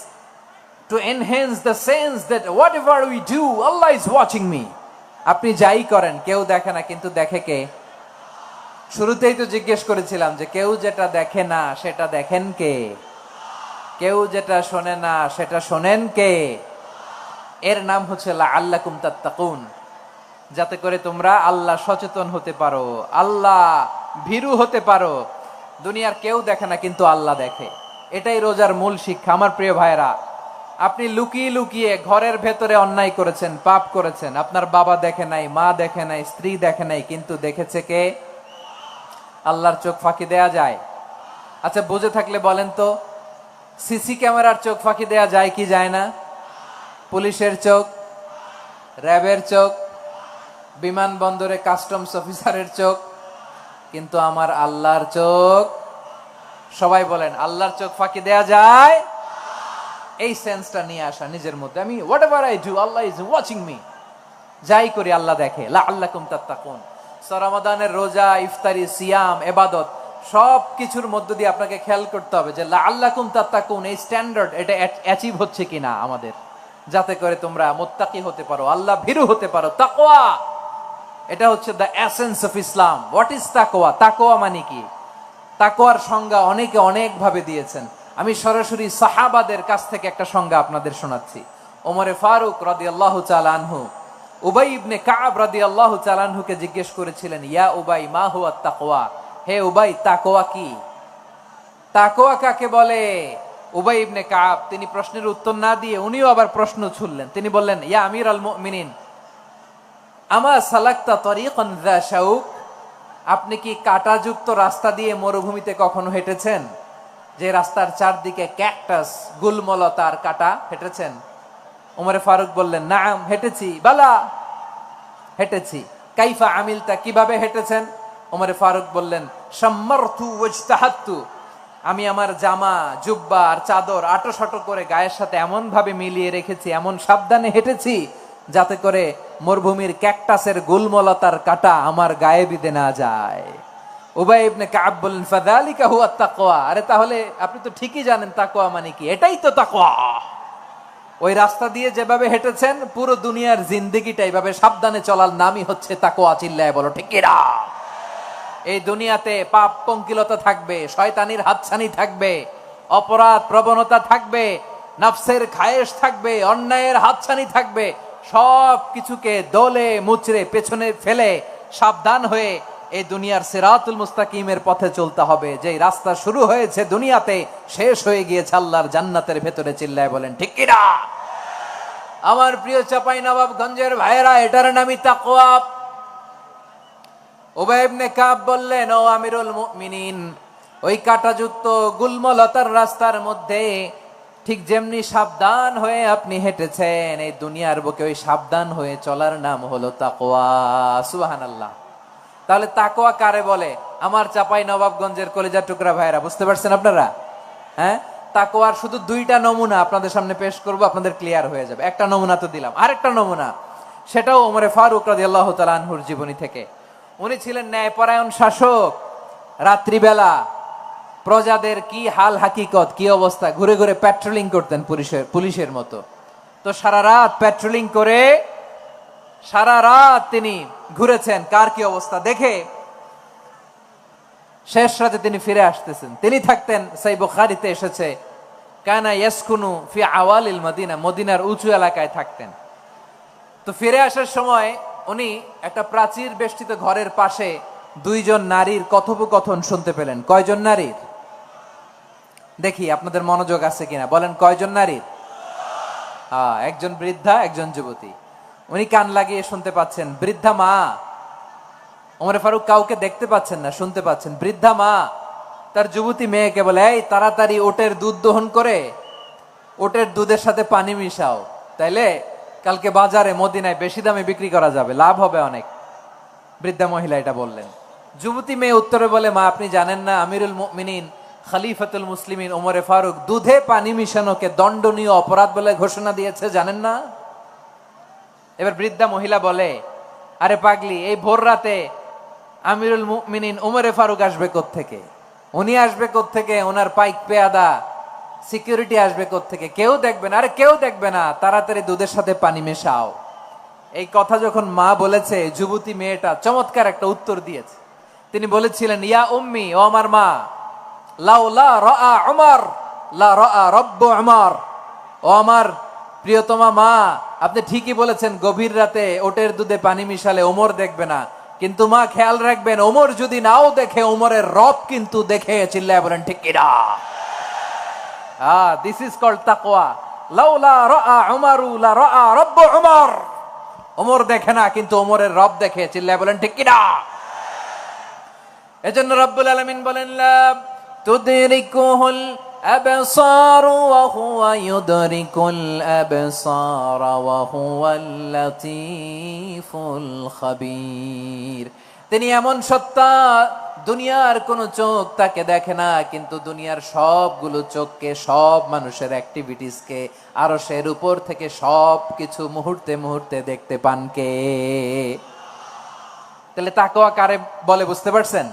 to enhance the sense that what ever we do Allah is watching me. আপনি যাই করেন কেউ দেখে না, কিন্তু দেখে কে? শুরুতেই তো জিজ্ঞেস করেছিলাম যে কেউ যেটা দেখে না সেটা দেখেন কে? কেউ যেটা শোনে না সেটা শোনেন কে? এর নাম হচ্ছে লাআল্লাকুম তাত্তাকুন, যাতে করে তোমরা আল্লাহ সচেতন হতে পারো, আল্লাহ ভীরু হতে পারো। দুনিয়ার কেউ দেখে না, কিন্তু আল্লাহ দেখে। এটাই রোজার মূল শিক্ষা। আমার প্রিয় ভাইরা, আপনি লুকিয়ে লুকিয়ে ঘরের ভেতরে অন্যায় করেছেন, পাপ করেছেন, আপনার বাবা দেখে নাই, মা দেখে নাই, স্ত্রী দেখে নাই, কিন্তু দেখেছে কে? আল্লাহর চোখ ফাঁকি দেয়া যায়? আচ্ছা, বুঝে থাকলে বলেন তো, সিসি ক্যামেরার চোখ ফাঁকি দেয়া যায় কি যায় না? পুলিশের চোখ, র্যাবের চোখ, বিমানবন্দরে কাস্টমস অফিসারের চোখ, কিন্তু আমার আল্লাহর চোখ? সবাই বলেন, আল্লাহর চোখ ফাঁকি দেয়া যায়? এই সেন্সটা নিয়ে আসা নিজের মধ্যে, আমি what ever I do Allah is watching me, যাই করি আল্লাহ দেখে। লাআল্লাকুম তাত্তাকুন। রমাদানের রোজা, ইফতারি, সিয়াম, ইবাদত সব কিছুর মধ্য দিয়ে আপনাকে খেয়াল করতে হবে যে লাআল্লাকুম তাত্তাকুন এই স্ট্যান্ডার্ড এটা অ্যাচিভ হচ্ছে কিনা আমাদের, যাতে করে তোমরা মুত্তাকি হতে পারো, আল্লাহ ভীরু হতে পারো। তাকওয়া, এটা হচ্ছে the essence of Islam. What is তাকওয়া? তাকওয়া মানে কি? তাকওয়ার সংজ্ঞা অনেকে অনেক ভাবে দিয়েছেন। আমি সরাসরি সাহাবাদের কাছ থেকে একটা সংজ্ঞা আপনাদের শোনাচ্ছি। ওমরে ফারুক রাদিয়াল্লাহু তাআলা আনহু উবাই ইবনে কাব রাদিয়াল্লাহু তাআলা আনহুকে জিজ্ঞেস করেছিলেন, ইয়া উবাই মা হুয়া তাকওয়া? হে উবাই, তাকওয়া কি? তাকওয়া কাকে বলে? উবাই ইবনে কাব তিনি প্রশ্নের উত্তর না দিয়ে উনিও আবার প্রশ্ন ছুড়লেন। তিনি বললেন, ইয়া আমিরাল মুমিনিন, আমা সালাকতা তরিকান যা শাউক? আপনি কি কাঁটাযুক্ত রাস্তা দিয়ে মরুভূমিতে কখনো হেঁটেছেন? যে রাস্তার চারদিকে ক্যাকটাস, গুলমলতার কাঁটা, হেঁটেছেন? ওমরে ফারুক বললেন, নাম, হেঁটেছি। বালা, হেঁটেছি। কাইফা আমিলতা, কিভাবে হেঁটেছেন? ওমরে ফারুক বললেন, শাম্মারতু ওয়াজতাহাত্তু, আমি আমার জামা, জুব্বা আর চাদর আটো করে গায়ের সাথে এমন ভাবে মিলিয়ে রেখেছি, এমন সাবধানে হেঁটেছি যাতে করে মরুভূমির ক্যাকটাসের গুলমলতার কাঁটা আমার গায়ে বিঁধে না যায়। উবাই ইবনে কাব বললেন, ফাযালিকা হুয়া তাকওয়া। আরে তাহলে আপনি তো ঠিকই জানেন তাকওয়া মানে কি, এটাই তো তাকওয়া। ওই রাস্তা দিয়ে যেভাবে হেঁটেছেন, পুরো দুনিয়ার জিন্দেগিটা এইভাবে সাবধানে চলার নামই হচ্ছে তাকওয়া। চিল্লায় বলো ঠিক কিনা? এই দুনিয়াতে পাপ পঙ্কিলতা থাকবে, শয়তানির হাতছানি থাকবে, অপরাধ প্রবণতা থাকবে, নফসের খায়েশ থাকবে, অন্যায়ের হাতছানি থাকবে। সব কিছুকে দলে মুচড়ে পেছনে ফেলে সাবধান হয়ে এই দুনিয়ার সিরাতুল মুস্তাকিমের পথে চলতে হবে। যে রাস্তা শুরু হয়েছে দুনিয়াতে, শেষ হয়ে গিয়েছে আল্লাহর জান্নাতের ভেতরে। চিল্লায় বলেন ঠিক কিনা? আমার প্রিয় চাঁপাইনবাবগঞ্জের ভাইয়েরা, এটার নামই তাকওয়া। উবাই ইবনে কাব বললেন, ও আমিরুল মুমিনিন, ওই কাঁটাযুক্ত গুলমলতার রাস্তার মধ্যে ঠিক যেমনি সাবধান হয়ে আপনি হেঁটেছেন, এই দুনিয়ার বুকে ওই সাবধান হয়ে চলার নাম হলো তাকওয়া। সুবহানাল্লাহ। তাহলে তাকওয়া কারে বলে? আমার চাঁপাইনবাবগঞ্জের কলিজার টুকরা ভাইয়েরা, বুঝতে পারছেন আপনারা? হ্যাঁ, তাকওয়ার শুধু দুইটা নমুনা আপনাদের সামনে পেশ করব, আপনাদের ক্লিয়ার হয়ে যাবে। একটা নমুনা তো দিলাম, আরেকটা নমুনা, সেটাও ওমরে ফারুক রাদিয়াল্লাহু তাআলা আনহুর জীবনী থেকে। উনি ছিলেন ন্যায়পরায়ণ শাসক। রাত্রিবেলা প্রজাদের কি হাল হাকিকত, কি অবস্থা, ঘুরে ঘুরে প্যাট্রোলিং করতেন পুলিশের মতো। তো সারা রাত প্যাট্রোলিং করে সারা রাত তিনি ঘুরেছেন কার কি অবস্থা দেখে। শেষ রাতে তিনি ফিরে আসতেছেন। তিনি থাকতেন, সহিহ বুখারীতে এসেছে, কানা ইয়াসকুনু ফি আওয়ালিল মদিনা, মদিনার উঁচু এলাকায় থাকতেন। তো ফিরে আসার সময় উনি একটা প্রাচীর বেষ্টিত ঘরের পাশে দুইজন নারীর কথোপকথন শুনতে পেলেন। কয়জন নারীর? দেখি আপনাদের মনোযোগ আছে কিনা, বলেন কয়জন নারীর? একজন বৃদ্ধা, একজন যুবতী। উনি কান লাগিয়ে শুনতে পাচ্ছেন। বৃদ্ধা মা, ওমর ফারুক কাউকে দেখতে পাচ্ছেন না, শুনতে পাচ্ছেন। বৃদ্ধা মা তার যুবতী মেয়েকে বলে, এই তাড়াতাড়ি ওটের দুধ দহন করে ওটের দুধের সাথে পানি মিশাও, তাইলে কালকে বাজারে মদিনায় বেশি দামে বিক্রি করা যাবে, লাভ হবে অনেক। বৃদ্ধা মহিলা এটা বললেন। যুবতী মেয়ে উত্তরে বলে, মা আপনি জানেন না আমিরুল মুমিনিন খলিফাতুল মুসলিমিন ওমরে ফারুক দুধে পানি মিশানোকে দণ্ডনীয় অপরাধ বলে ঘোষণা দিয়েছে, জানেন না? এবার বৃদ্ধা মহিলা বলে, আরে পাগলি, এই ভোর রাতে আমিরুল মুমিনিন ওমরে ফারুক আসবে কোত্থেকে? উনি আসবে কোত্থেকে? ওনার পাইক পেয়াদা সিকিউরিটি আসবে কোত্থেকে? কেউ দেখবে না। আরে কেউ দেখবে না, তাড়াতাড়ি দুধের সাথে পানি মেশাও। এই কথা যখন মা বলেছে, যুবতী মেয়েটা চমৎকার একটা উত্তর দিয়েছে। তিনি বলেছিলেন, ইয়া উম্মি, ও আমার মা, লাউলা রাআ উমর লা রাআ রব্বু উমর, ও আমার প্রিয়তমা মা, আপনি ঠিকই বলেছেন, গভীর রাতে ওটের দুধে পানি মিশালে ওমর দেখবে না, কিন্তু মা খেয়াল রাখবেন, ওমর যদি নাও দেখে, ওমরের রব কিন্তু দেখে। চিল্লায় বলেন ঠিক কিনা? দিস ইজ কল্ড তাকওয়া। লাউলা রাআ উমরু লা রাআ রব্বু উমর, ওমর দেখে না কিন্তু ওমরের রব দেখে। চিল্লায় বলেন ঠিক কিনা? এজন্য রব্বুল আলামিন বলেন লা তুদরিকুহুল আবসার ওয়া হুয়া ইউদরিকুল আবসার ওয়া হুয়াল লাতীফুল খাবীর। তিনি এমন সত্তা, দুনিয়ার কোন চোখ তাকে দেখে না, কিন্তু দুনিয়ার সবগুলো চোখকে, সব মানুষের অ্যাক্টিভিটিসকে আরশের উপর থেকে সব কিছু মুহূর্তে মুহূর্তে দেখতে পান কে? তাহলে তাকওয়া কারে বলে বুঝতে পারছেন?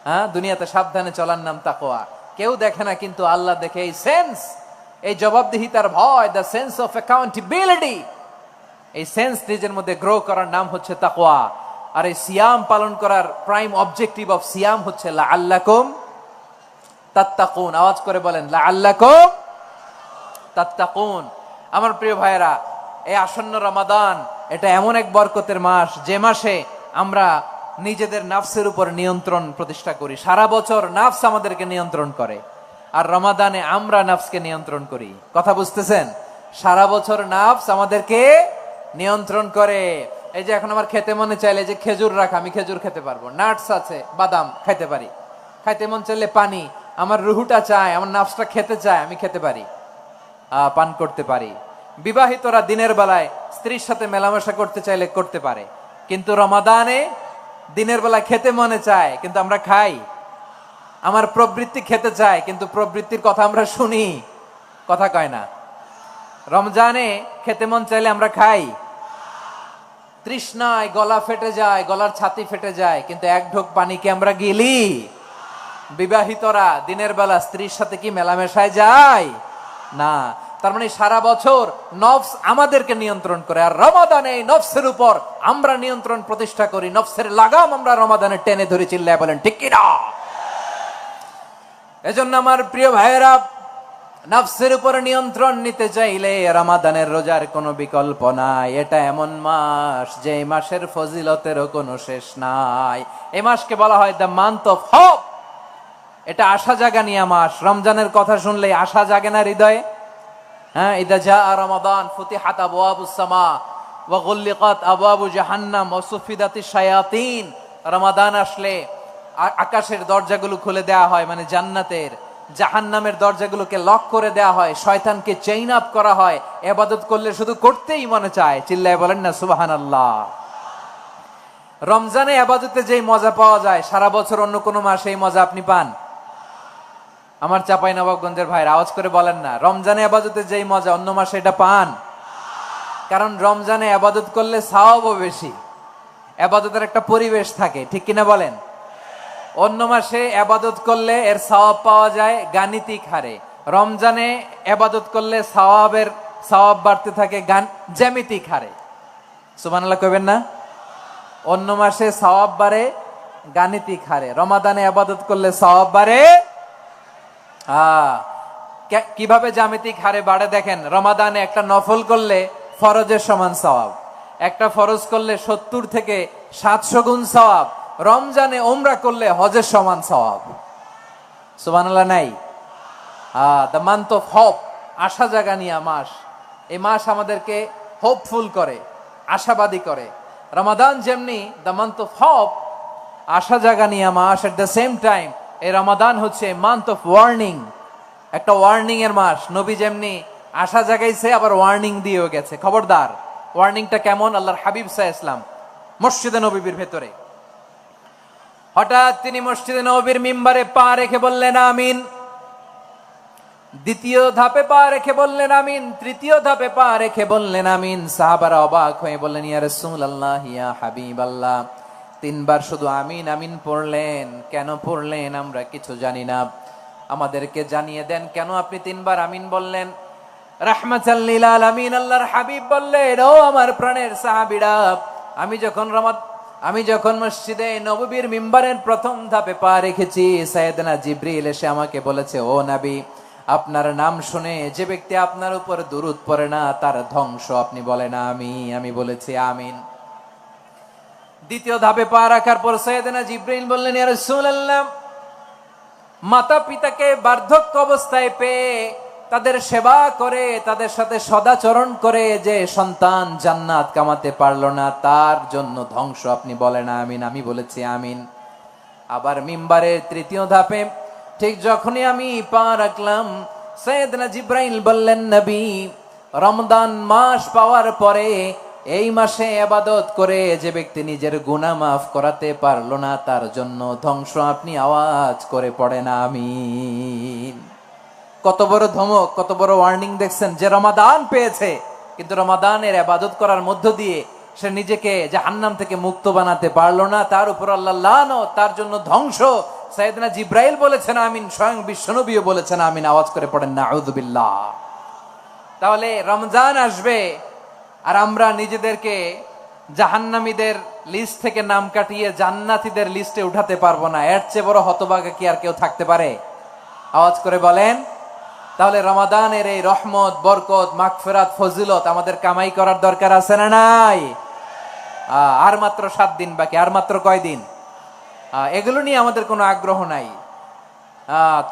হ্যাঁ, দুনিয়াতে সাবধানে চলার নাম তাকওয়া। কেউ দেখে না, কিন্তু আল্লাহ দেখে। এই সেন্স, এই জবাবদিহিতার ভয়, দ্য সেন্স অফ অ্যাকাউন্টেবিলিটি, এই সেন্স নিজের মধ্যে গ্রো করার নাম হচ্ছে তাকওয়া। আর এই সিয়াম পালন করার প্রাইম অবজেক্টিভ অফ সিয়াম হচ্ছে লাআল্লাকুম তাত্তাকুন। আওয়াজ করে বলেন লাআল্লাকুম তাত্তাকুন। আমার প্রিয় ভাইয়েরা, এই আসন্ন রমাদান এটা এমন এক বরকতের মাস, যে মাসে আমরা নিজেদের নাফসের উপর নিয়ন্ত্রণ প্রতিষ্ঠা করি। সারা বছর নাফস আমাদেরকে নিয়ন্ত্রণ করে, আর রমাদানে আমরা নাফসকে নিয়ন্ত্রণ করি। কথা বুঝতেছেন? সারা বছর নাফস আমাদেরকে নিয়ন্ত্রণ করে। এই যে এখন আমার খেতে মনে চাইলে যে খেজুর রাখ, আমি খেজুর খেতে পারবো, নাটস আছে, বাদাম খাইতে পারি। খাইতে মন চাইলে পানি, আমার রুহুটা চায়, আমার নাফসটা খেতে চায়, আমি খেতে পারি, পান করতে পারি। বিবাহিতরা দিনের বেলায় স্ত্রীর সাথে মেলামেশা করতে চাইলে করতে পারে, কিন্তু রমাদানে দিনের বেলা খেতে মনে চায়, কিন্তু আমরা খাই। আমার প্রবৃত্তি খেতে চায়, কিন্তু প্রবৃত্তির কথা আমরা শুনি, কথা কয় না। রমজানে খেতে মন চাইলে আমরা খাই, তৃষ্ণায় গলা ফেটে যায়, গলার ছাতি ফেটে যায়, কিন্তু এক ঢোক পানিকে আমরা গিলি। বিবাহিতরা দিনের বেলা স্ত্রীর সাথে কি মেলামেশায় যায় না? তার মানে সারা বছর নফস আমাদেরকে নিয়ন্ত্রণ করে, আর রমাদানে নফসের উপর আমরা নিয়ন্ত্রণ প্রতিষ্ঠা করি। নফসের লাগাম আমরা রমাদানে টেনে ধরে, চিল্লায় বলেন ঠিক কি না? এজন্য আমার প্রিয় ভাইয়েরা, নফসের উপর নিয়ন্ত্রণ নিতে চাইলে রমাদানের রোজার কোনো বিকল্প নাই। এটা এমন মাস যে মাসের ফজিলতেরও কোনো শেষ নাই। এই মাসকে বলা হয় দ্য মান্থ অফ হোপ। এটা আশা জাগানিয়া মাস। রমজানের কথা শুনলে আশা জাগে না হৃদয়ে? হ্যাঁ, ইদা জাআ রমাদান ফুতিহাত আবওয়াবুস সামা ওয়া গুল্লিকাত আবওয়াবু জাহান্নাম ওয়া সুফিদাতিশ শায়াতিন। রমাদান আসলে আকাশের দরজাগুলো খুলে দেওয়া হয়, মানে জান্নাতের। জাহান্নামের দরজাগুলোকে লক করে দেওয়া হয়, শয়তানকে চেইন আপ করা হয়। ইবাদত করলে শুধু করতেই মনে চায়, চিল্লায় বলেন না সুবহানাল্লাহ। রমজানে ইবাদতে যেই মজা পাওয়া যায়, সারা বছর অন্য কোনো মাসে এই মজা আপনি পান? আমার চাঁপাইনবাবগঞ্জের ভাইরা আওয়াজ করে বলেন না, রমজানে ইবাদতে যেই মজা অন্য মাসে এটা পান? কারণ রমজানে ইবাদত করলে সওয়াবও বেশি, ইবাদতের একটা পরিবেশ থাকে, ঠিক কিনা বলেন? অন্য মাসে ইবাদত করলে এর সওয়াব পাওয়া যায় গাণিতিক হারে, রমজানে ইবাদত করলে সওয়াব বাড়তে থাকে জ্যামিতিক হারে। সুবহানাল্লাহ কইবেন না? অন্য মাসে সওয়াব বাড়ে গাণিতিক হারে, রমাদানে ইবাদত করলে সওয়াব বাড়ে কিভাবে জ্যামিতিক হারে বাড়ে দেখেন। রমাদানে একটা নফল করলে ফরজের সমান সওয়াব, একটা ফরজ করলে 70 থেকে 700 গুণ সওয়াব। রমজানে উমরা করলে হজের সমান সওয়াব। সুবহানাল্লাহ নাই? দ্য মান্থ অফ হোপ, আশা জাগানিয়া মাস। এই মাস আমাদেরকে হোপফুল করে, আশাবাদী করে। রমাদান যেমনি দ্য মান্থ অফ হোপ, আশা জাগানিয়া মাস, এট দ্য সেম টাইম এই রমাদান হচ্ছে মান্থ অফ ওয়ার্নিং, একটা ওয়ার্নিং এর মাস। নবী যেমনি আশা জাগাইছে, আবার ওয়ার্নিং দিয়েও গেছে, খবরদার। ওয়ার্নিংটা কেমন? আল্লাহর হাবিব সাল্লাল্লাহু আলাইহি ওয়াসাল্লাম মসজিদে নববীর ভেতরে, হঠাৎ তিনি মসজিদে নববীর মিম্বারে পা রেখে বললেন আমিন। দ্বিতীয় ধাপে পা রেখে বললেন আমিন, তৃতীয় ধাপে পা রেখে বললেন আমিন। সাহাবারা অবাক হয়ে বললেন, ইয়া রাসূলুল্লাহ, ইয়া হাবিবাল্লাহ, 3 বার শুধু আমিন আমিন পড়লেন, কেন পড়লেন আমরা কিছু জানি না, আমাদেরকে জানিয়ে দেন কেন আপনি 3 বার আমিন বললেন। রাহমাতাল লিল আলামিন আল্লাহর হাবিব বললেন, ও আমার প্রাণের সাহাবীরা, আমি যখন মসজিদে নববীর মিম্বারের প্রথম ধাপে পা রেখেছি, সাইয়েদনা জিবরিল এসে আমাকে বলেছে, ও নবী, আপনার নাম শুনে যে ব্যক্তি আপনার উপর দুরূদ পড়ে না তার ধ্বংস আপনি বলেন আমি বলেছি আমিন। দ্বিতীয় ধাপে পা রাখার পর সাইয়েদনা জিবরিল বললেন, ইয়া রাসূলুল্লাহ, মাতা পিতাকে বার্ধক্য অবস্থায় পেয়ে তাদের সেবা করে, তাদের সাথে সদাচরণ করে যে সন্তান জান্নাত কামাতে পারলো না, তার জন্য ধ্বংস আপনি বলেন আমিন। আমি বলেছি আমিন। আবার মিম্বারের তৃতীয় ধাপে ঠিক যখনই আমি পা রাখলাম, সাইয়েদনা জিব্রাইল বললেন, নবী, রমজান মাস পাওয়ার পরে এই মাসে ইবাদত করে যে ব্যক্তি নিজের গুনাহ মাফ করাতে পারলো না, তার জন্য ধ্বংস। আপনি আওয়াজ করে পড়েন আমিন। কত বড় ধমক, কত বড় ওয়ার্নিং দেখছেন! যে রমাদান পেয়েছে কিন্তু রমাদানের ইবাদত করার মধ্য দিয়ে সে নিজেকে জাহান্নাম থেকে মুক্ত বানাতে পারলো না, তার উপর আল্লাহ লানত, তার জন্য ধ্বংস। সাইয়েদনা জিব্রাইল বলেছেন আমিন, স্বয়ং বিশ্বনবীও বলেছেন আমিন। আওয়াজ করে পড়েন নাউযুবিল্লাহ। তাহলে রমজান আসবে আর আমরা নিজেদেরকে জাহান্নামীদের লিস্ট থেকে নাম কাটিয়ে জান্নাতীদের লিস্টে উঠাতে পারবো না। এর চেয়ে বড় হতভাগা কি আর কেউ থাকতে পারে? আওয়াজ করে বলেন। তাহলে রমাদানের এই রহমত, বরকত, মাগফিরাত, ফজিলত আমাদের কামাই করার দরকার আছে না নাই? আর মাত্র 7 দিন বাকি। আর মাত্র কয় দিন? এগুলো নিয়ে আমাদের কোনো আগ্রহ নাই।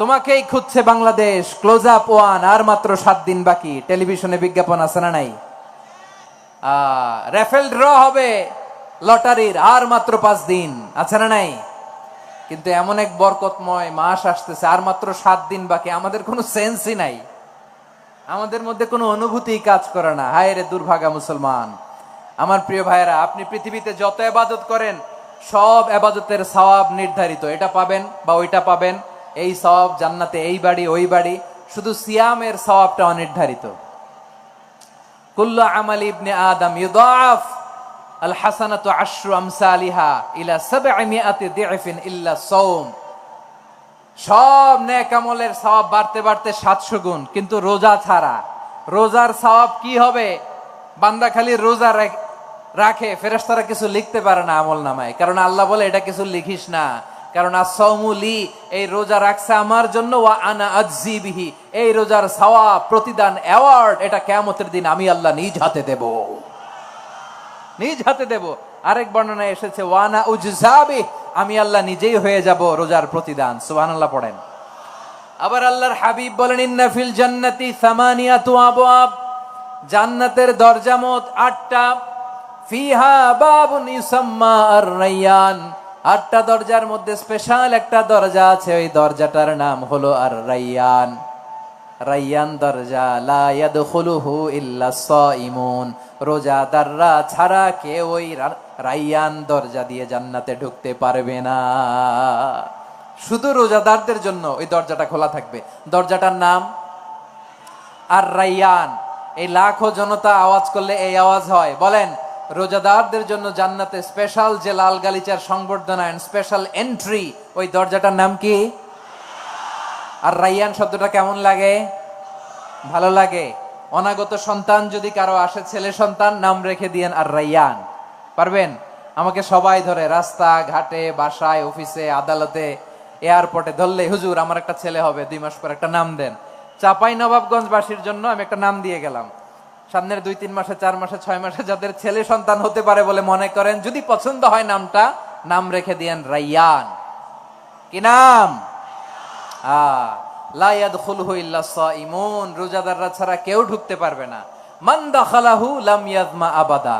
তোমাকেই খুঁজছে বাংলাদেশ, ক্লোজ আপ 1, আর মাত্র 7 দিন বাকি। টেলিভিশনে বিজ্ঞাপন আছে না নাই? রেফেল ড্র হবে লটারির, আর মাত্র 5 দিন, আছে না নাই? কিন্তু এমন এক বরকতময় মাস আসতেছে, আর মাত্র 7 দিন বাকি। আমাদের কোনো সেন্সই নাই, আমাদের মধ্যে কোনো অনুভূতি কাজ করে না। হায় রে দুর্ভাগা মুসলমান! আমার প্রিয় ভাইয়েরা, আপনি পৃথিবীতে যত ইবাদত করেন সব ইবাদতের সওয়াব নির্ধারিত। এটা পাবেন বা ওইটা পাবেন, এই সওয়াব জান্নাতে, এই বাড়ি ওই বাড়ি। শুধু সিয়ামের সওয়াবটা অনির্ধারিত। কুল্লু আমালি ইবনে আদম ইউদাফ আল হাসানাতু আশরু আমসালিহা ইলা 700 দি'ফিন ইল্লা সাওম। সব নেক আমলের সওয়াব বাড়তে বাড়তে 700 গুণ, কিন্তু রোজা ছাড়া। রোজার সওয়াব কি হবে? বান্দা খালি রোজা রাখে, ফেরেশতারা কিছু লিখতে পারে না আমল নামায়। কারণ আল্লাহ বলে এটা কিছু লিখিস না, কারণ as-সাওমু লি, এই রোজা রাখছে আমার জন্য, ওয়া আনা আজজি বিহি, এই রোজার সওয়াব, প্রতিদান, অ্যাওয়ার্ড এটা কিয়ামতের দিন আমি আল্লাহ নিজ হাতে দেব, নিজ হাতে দেব। আরেক বর্ণনায় এসেছে ওয়া আনা উজজাবি, আমি আল্লাহ নিজেই হয়ে যাব রোজার প্রতিদান। সুবহানাল্লাহ পড়েন। আবার আল্লাহর হাবিব বলেন, ইন্না ফিল জান্নাতি 8 আবওয়াব, জান্নাতের দরজা মোট 8টা। ফিহা বাবুন ইউসাম্মা আর-রায়্যান, 8টা দরজার মধ্যে স্পেশাল একটা দরজা আছে, ওই দরজাটার নাম হলো আর-রায়্যান। রায়্যান দরজা, লা ইয়াদখুলুহু ইল্লা সাইমুন, রোজাদাররা ছাড়া কেউ ওই রায়্যান দরজা দিয়ে জান্নাতে ঢুকতে পারবে না। শুধু রোজাদারদের জন্য ওই দরজাটা খোলা থাকবে। দরজাটার নাম আর-রায়্যান। এই লাখো জনতা আওয়াজ করলে এই আওয়াজ হয়। বলেন, রোজাদারদের জন্য জান্নাতে স্পেশাল যে লাল গালিচার সংবর্ধনা এন্ড স্পেশাল এন্ট্রি, ওই দরজাটার নাম কি? আর রায়্যান শব্দটা কেমন লাগে? ভালো লাগে। অনাগত সন্তান যদি কারো আসে, ছেলে সন্তান, নাম রেখে দিয়েন আর রায়্যান। পারবেন? আমাকে সবাই ধরে রাস্তা ঘাটে, বাসায়, অফিসে, আদালতে, এয়ারপোর্টে ধরলে, হুজুর আমার একটা ছেলে হবে 2 মাস পর, একটা নাম দেন। চাঁপাইনবাবগঞ্জবাসীর জন্য আমি একটা নাম দিয়ে গেলাম। সামনের 2-3 মাসে, 4 মাসে, 6 মাসে যাদের ছেলে সন্তান হতে পারে বলে মনে করেন, যদি পছন্দ হয় নামটা, নাম রেখে দিয়েন রায়্যান। কি নাম? লা ইয়াদখুলুহু ইল্লা সাইমুন, রোজাদাররা ছাড়া কেউ ঢুকতে পারবে না। মান দাখালাহু লাম ইয়াযমা আবাদা,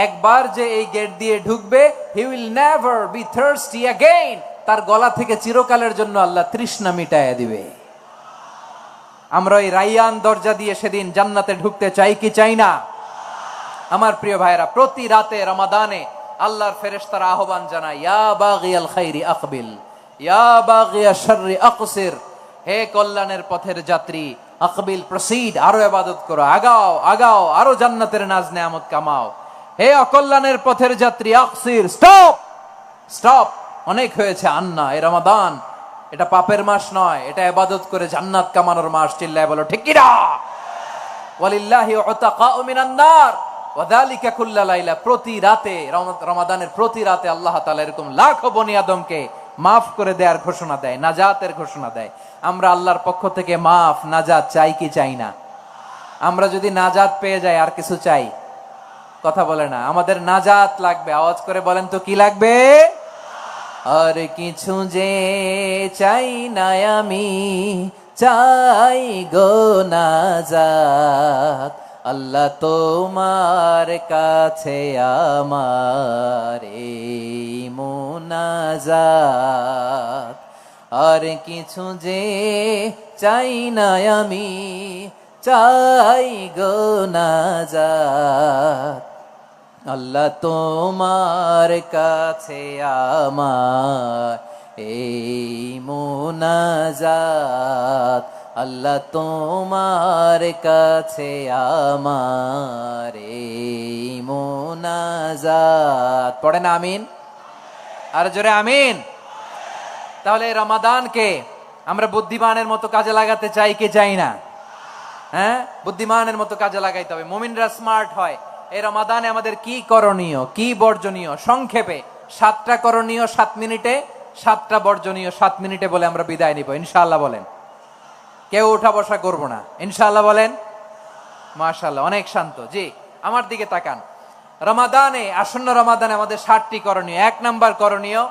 একবার যে এই গেট দিয়ে ঢুকবে, he will never be thirsty again, তার গলা থেকে চিরকালের জন্য আল্লাহ তৃষ্ণা মিটাইয়া দিবে। আমরা ওই রায়্যান দরজা দিয়ে সেদিন জান্নাতে ঢুকতে চাই কি চাই না? আমার প্রিয় ভাইরা, প্রতি রাতে রমাদানে আল্লাহর ফেরেশতারা আহ্বান জানায়, ইয়া বাগিয়াল খাইরি আকবিল, ইয়া বাগিয়াশ শাররি আকসির, হে কল্যাণের পথের যাত্রী, আকবিল, প্রসিড, আরো ইবাদত করো, আগাও আগাও, আরো জান্নাতের নাজ নেয়ামত কামাও। হে অকল্যাণের পথের যাত্রী, আকসির, স্টপ স্টপ, অনেক হয়েছে। আন্না, এ রমাদান এটা পাপের মাস নয়, এটা ইবাদত করে জান্নাত কামানোর মাস। চিল্লায় বলো ঠিক কি না? ওয়ালিল্লাহি উতাকাউ মিনান নার ওয়া যালিকা কুল্লা লাইলা, প্রতি রাতে, রমাদানের প্রতি রাতে আল্লাহ তাআলা এরকম লাখো বনি আদমকে মাফ করে দেওয়ার ঘোষণা দেয়, নাজাতের ঘোষণা দেয়। আমরা আল্লাহর পক্ষ থেকে মাফ, নাজাত চাই কি চাই না? আমরা যদি নাজাত পেয়ে যাই আর কিছু চাই? কথা বলে না। আমাদের নাজাত লাগবে। আওয়াজ করে বলেন তো কি লাগবে? আর কিছু যে চাই না আমি, চাই গো নাজাত, আল্লাহ তোমার কাছে আমার এই মুনাজাত, আর কিছু যে চাই না আমি, চাই গো নাজাত। আল্লাহ তোমার কাছে আমার এই মুনাজাত, আল্লাহ তোমার কাছে আমার এই মুনাজাত। পড়েন আমিন, আর জোরে আমিন। তাহলে রমাদানকে আমরা বুদ্ধিমানের মতো কাজে লাগাতে চাই কি চাই না? হ্যাঁ, বুদ্ধিমানের মতো কাজে লাগাইতে হবে, মুমিনরা স্মার্ট হয়। এই রমাদানে আমাদের কি করণীয়, কি বর্জনীয়, সংক্ষেপে 7টা করণীয় 7 মিনিটে, 7টা বর্জনীয় 7 মিনিটে বলে আমরা বিদায় নিব ইনশাআল্লাহ। বলেন, কেউ উঠা বসা করবো না ইনশাআল্লাহ। বলেন মাশাআল্লাহ, অনেক শান্ত। জি, আমার দিকে তাকান। রমাদানে, আসন্ন রমাদানে আমাদের 7টি করণীয়। 1 নাম্বার করণীয়,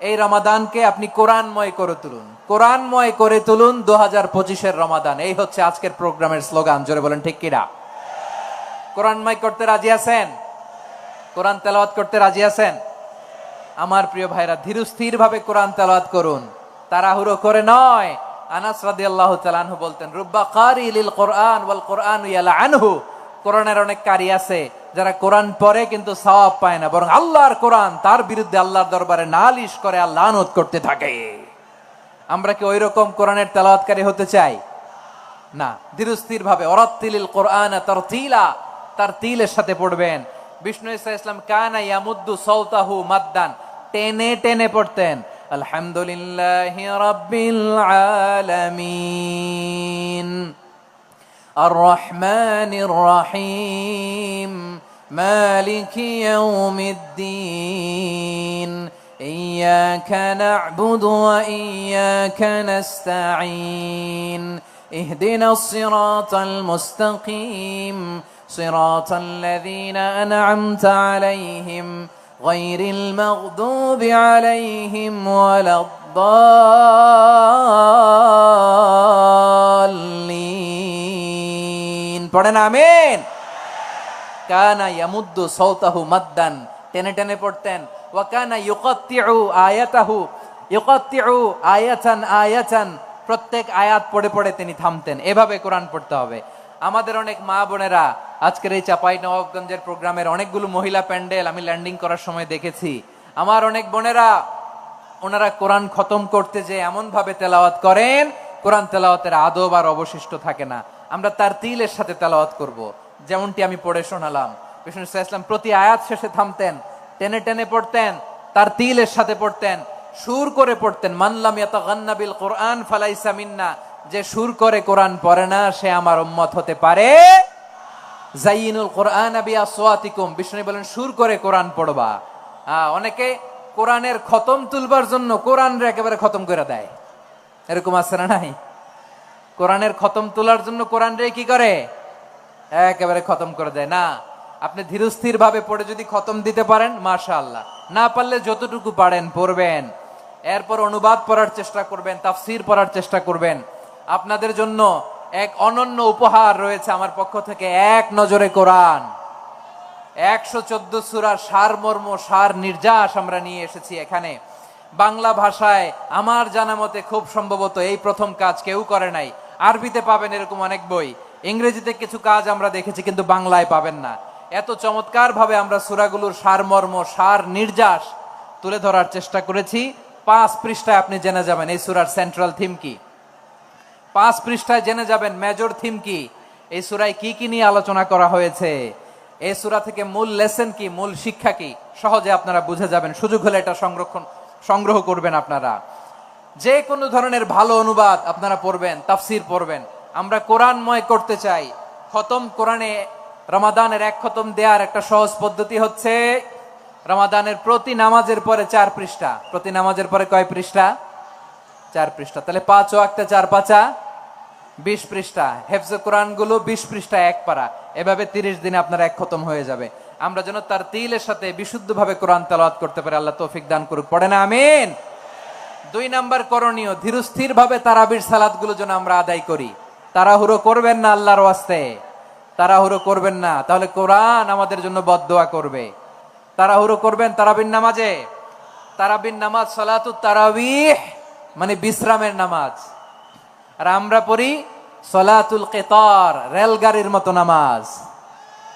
এই রমাদানকে আপনি কোরআনময় করে তুলুন, কোরআনময় করে তুলুন 2025-এর রমাদান। এই হচ্ছে আজকের প্রোগ্রামের স্লোগান। জোরে বলেন ঠিক কিনা? কোরআনময় করতে রাজি আছেন? কোরআন তেলাওয়াত করতে রাজি আছেন? আমার প্রিয় ভাইরা, ধীরস্থির ভাবে কোরআন তেলাওয়াত করুন, তাড়াহুড়ো করে নয়। আনাস রাদিয়াল্লাহু তাআলা আনহু বলতেন, রুব্বা কারি লিল কোরআন ওয়াল কোরআন ইয়ালআনহু। কোরআনের অনেক কারি আছে যারা কোরআন পড়ে কিন্তু সওয়াব পায় না, বরং আল্লাহর কোরআন তার বিরুদ্ধে আল্লাহর দরবারে নালিশ করে আর লানত করতে থাকে। আমরা কি ওই রকম কোরআনের তেলাওয়াতকারী হতে চাই? না। ধীরস্থির ভাবে, ওরাত্তিলিল কোরআন তারতিলা, তারতিলের সাথে পড়বেন। বিষ্ণু ইসা ইসলাম কানা ইয়ামুদ্দু সাওতাহু মাদ্দান, টেনে টেনে পড়তেন। আলহামদুলিল্লাহি রাব্বিল আলামিন আর রহমানির রহিম মালিকি ইয়াউমিদ্দিন ইয়্যাকা না'বুদু ওয়া ইয়্যাকা নাস্তাঈন ইহদিনাস সিরাতাল মুস্তাকিম সিরাতাল লাযীনা আন'আমতা আলাইহিম গায়রিল মাগদুবি আলাইহিম ওয়ালাদ-দাল্লিন। পড়েন আমিন। কানা ইয়ামুদ্দু সাওতাহু মাদ্দান, টেনে টেনে পড়তেন। ওয়া কানা ইউকাত্তিউ আয়াতাহু, ইউকাত্তিউ আয়াতান আয়াতান, প্রত্যেক আয়াত পড়ে পড়ে তিনি থামতেন। এভাবে কোরআন পড়তে হবে। আমাদের অনেক মা বোনেরা আজকের এই চাঁপাইনবাবগঞ্জের প্রোগ্রামের অনেকগুলো মহিলা প্যান্ডেল আমি ল্যান্ডিং করার সময় দেখেছি। আমার অনেক বোনেরা, ওনারা কোরআন খতম করতে যে এমন ভাবে তেলাওয়াত করেন, কোরআন তেলাওয়াতের আদব আর অবশিষ্ট থাকে না। আমরা তারতিলের সাথে তেলাওয়াত করব, যেমনটি আমি পড়ে শোনালাম। বিষ্ণু ইসলাম প্রতি আয়াত শেষে থামতেন, টেনে টেনে পড়তেন, তারতিলের সাথে পড়তেন, সুর করে পড়তেন। মানলাম ইয়াতাগান্না বিল কোরআন ফালাইসা মিন্না, যে সুর করে কোরআন পড়ে না সে আমার উম্মত হতে পারে। জাইনুল কোরআন বিআসওয়াতিকুম, বিষ্ণু বলেন সুর করে কোরআন পড়বা। অনেকে কোরআনের খতম তুলবার জন্য কোরআন একেবারে খতম করে দেয়, এরকম আছে না নাই? কোরআনের খতম তোলার জন্য কোরআন রে কি করে? একেবারে খতম করে দেয়। না, আপনি ধীরস্থির ভাবে পড়ে যদি খতম দিতে পারেন মাশাআল্লাহ, না পারলে যতটুকু পারেন পড়বেন। এরপর অনুবাদ পড়ার চেষ্টা করবেন, তাফসীর পড়ার চেষ্টা করবেন। আপনাদের জন্য এক অনন্য উপহার রয়েছে আমার পক্ষ থেকে, এক নজরে কোরআন। 114 সূরার সারমর্ম, সার নির্যাস আমরা নিয়ে এসেছি এখানে বাংলা ভাষায়। আমার জানা মতে খুব সম্ভবত এই প্রথম কাজ, কেউ করে নাই। আরবিতে পাবেন এরকম অনেক বই, ইংরেজিতে কিছু কাজ আমরা দেখেছি, কিন্তু বাংলায় পাবেন না। এত চমৎকার ভাবে আমরা সূরাগুলোর সারমর্ম, সার নির্যাস তুলে ধরার চেষ্টা করেছি। 5 পৃষ্ঠায় আপনি জেনে যাবেন এই সূরার সেন্ট্রাল থিম কি। 5 পৃষ্ঠায় জেনে যাবেন মেজর থিম কি, এই সূরায় কি কি নিয়ে আলোচনা করা হয়েছে, এই সূরা থেকে মূল লেসন কি, মূল শিক্ষা কি, সহজে আপনারা বুঝে যাবেন। সুযোগ হলে এটা সংগ্রহ করবেন আপনারা। যে কোনো ধরনের ভালো অনুবাদ আপনারা পড়বেন, তাফসীর পড়বেন। আমরা কোরআনময় করতে চাই। খতম কোরআনে রমাদানের 1 খতম দেওয়ার একটা সহজ পদ্ধতি হচ্ছে, রমাদানের প্রতি নামাজের পরে 4 পৃষ্ঠা। প্রতি নামাজের পরে কয় পৃষ্ঠা? 4 পৃষ্ঠা। তাহলে 5 ওয়াক্তে 4 পাঁচা 20 পৃষ্ঠা। হেফজে কোরআন গুলো 20 পৃষ্ঠা, 1 পারা। এভাবে 30 দিনে আপনার 1 খতম হয়ে যাবে। আমরা যেন তারতিলের সাথে বিশুদ্ধভাবে কোরআন তেলাওয়াত করতে পারি, আল্লাহ তৌফিক দান করুক। পড়ে না আমিন। 2 নাম্বার করণীয়, ধীরস্থির ভাবে তারাবির সালাত গুলো যেন আমরা আদায় করি। তাড়াহুড়ো করবেন না আল্লাহর ওয়াস্তে। তাড়াহুড়ো করবেন না, তাহলে কোরআন আমাদের জন্য বদদোয়া করবে। তাড়াহুড়ো করবেন তারাবির নামাজে। তারাবির নামাজ সালাতুত তারাবিহ মানে বিশ্রামের নামাজ, আর আমরা পড়ি সালাতুল কিতার, রেলগাড়ির মতো নামাজ।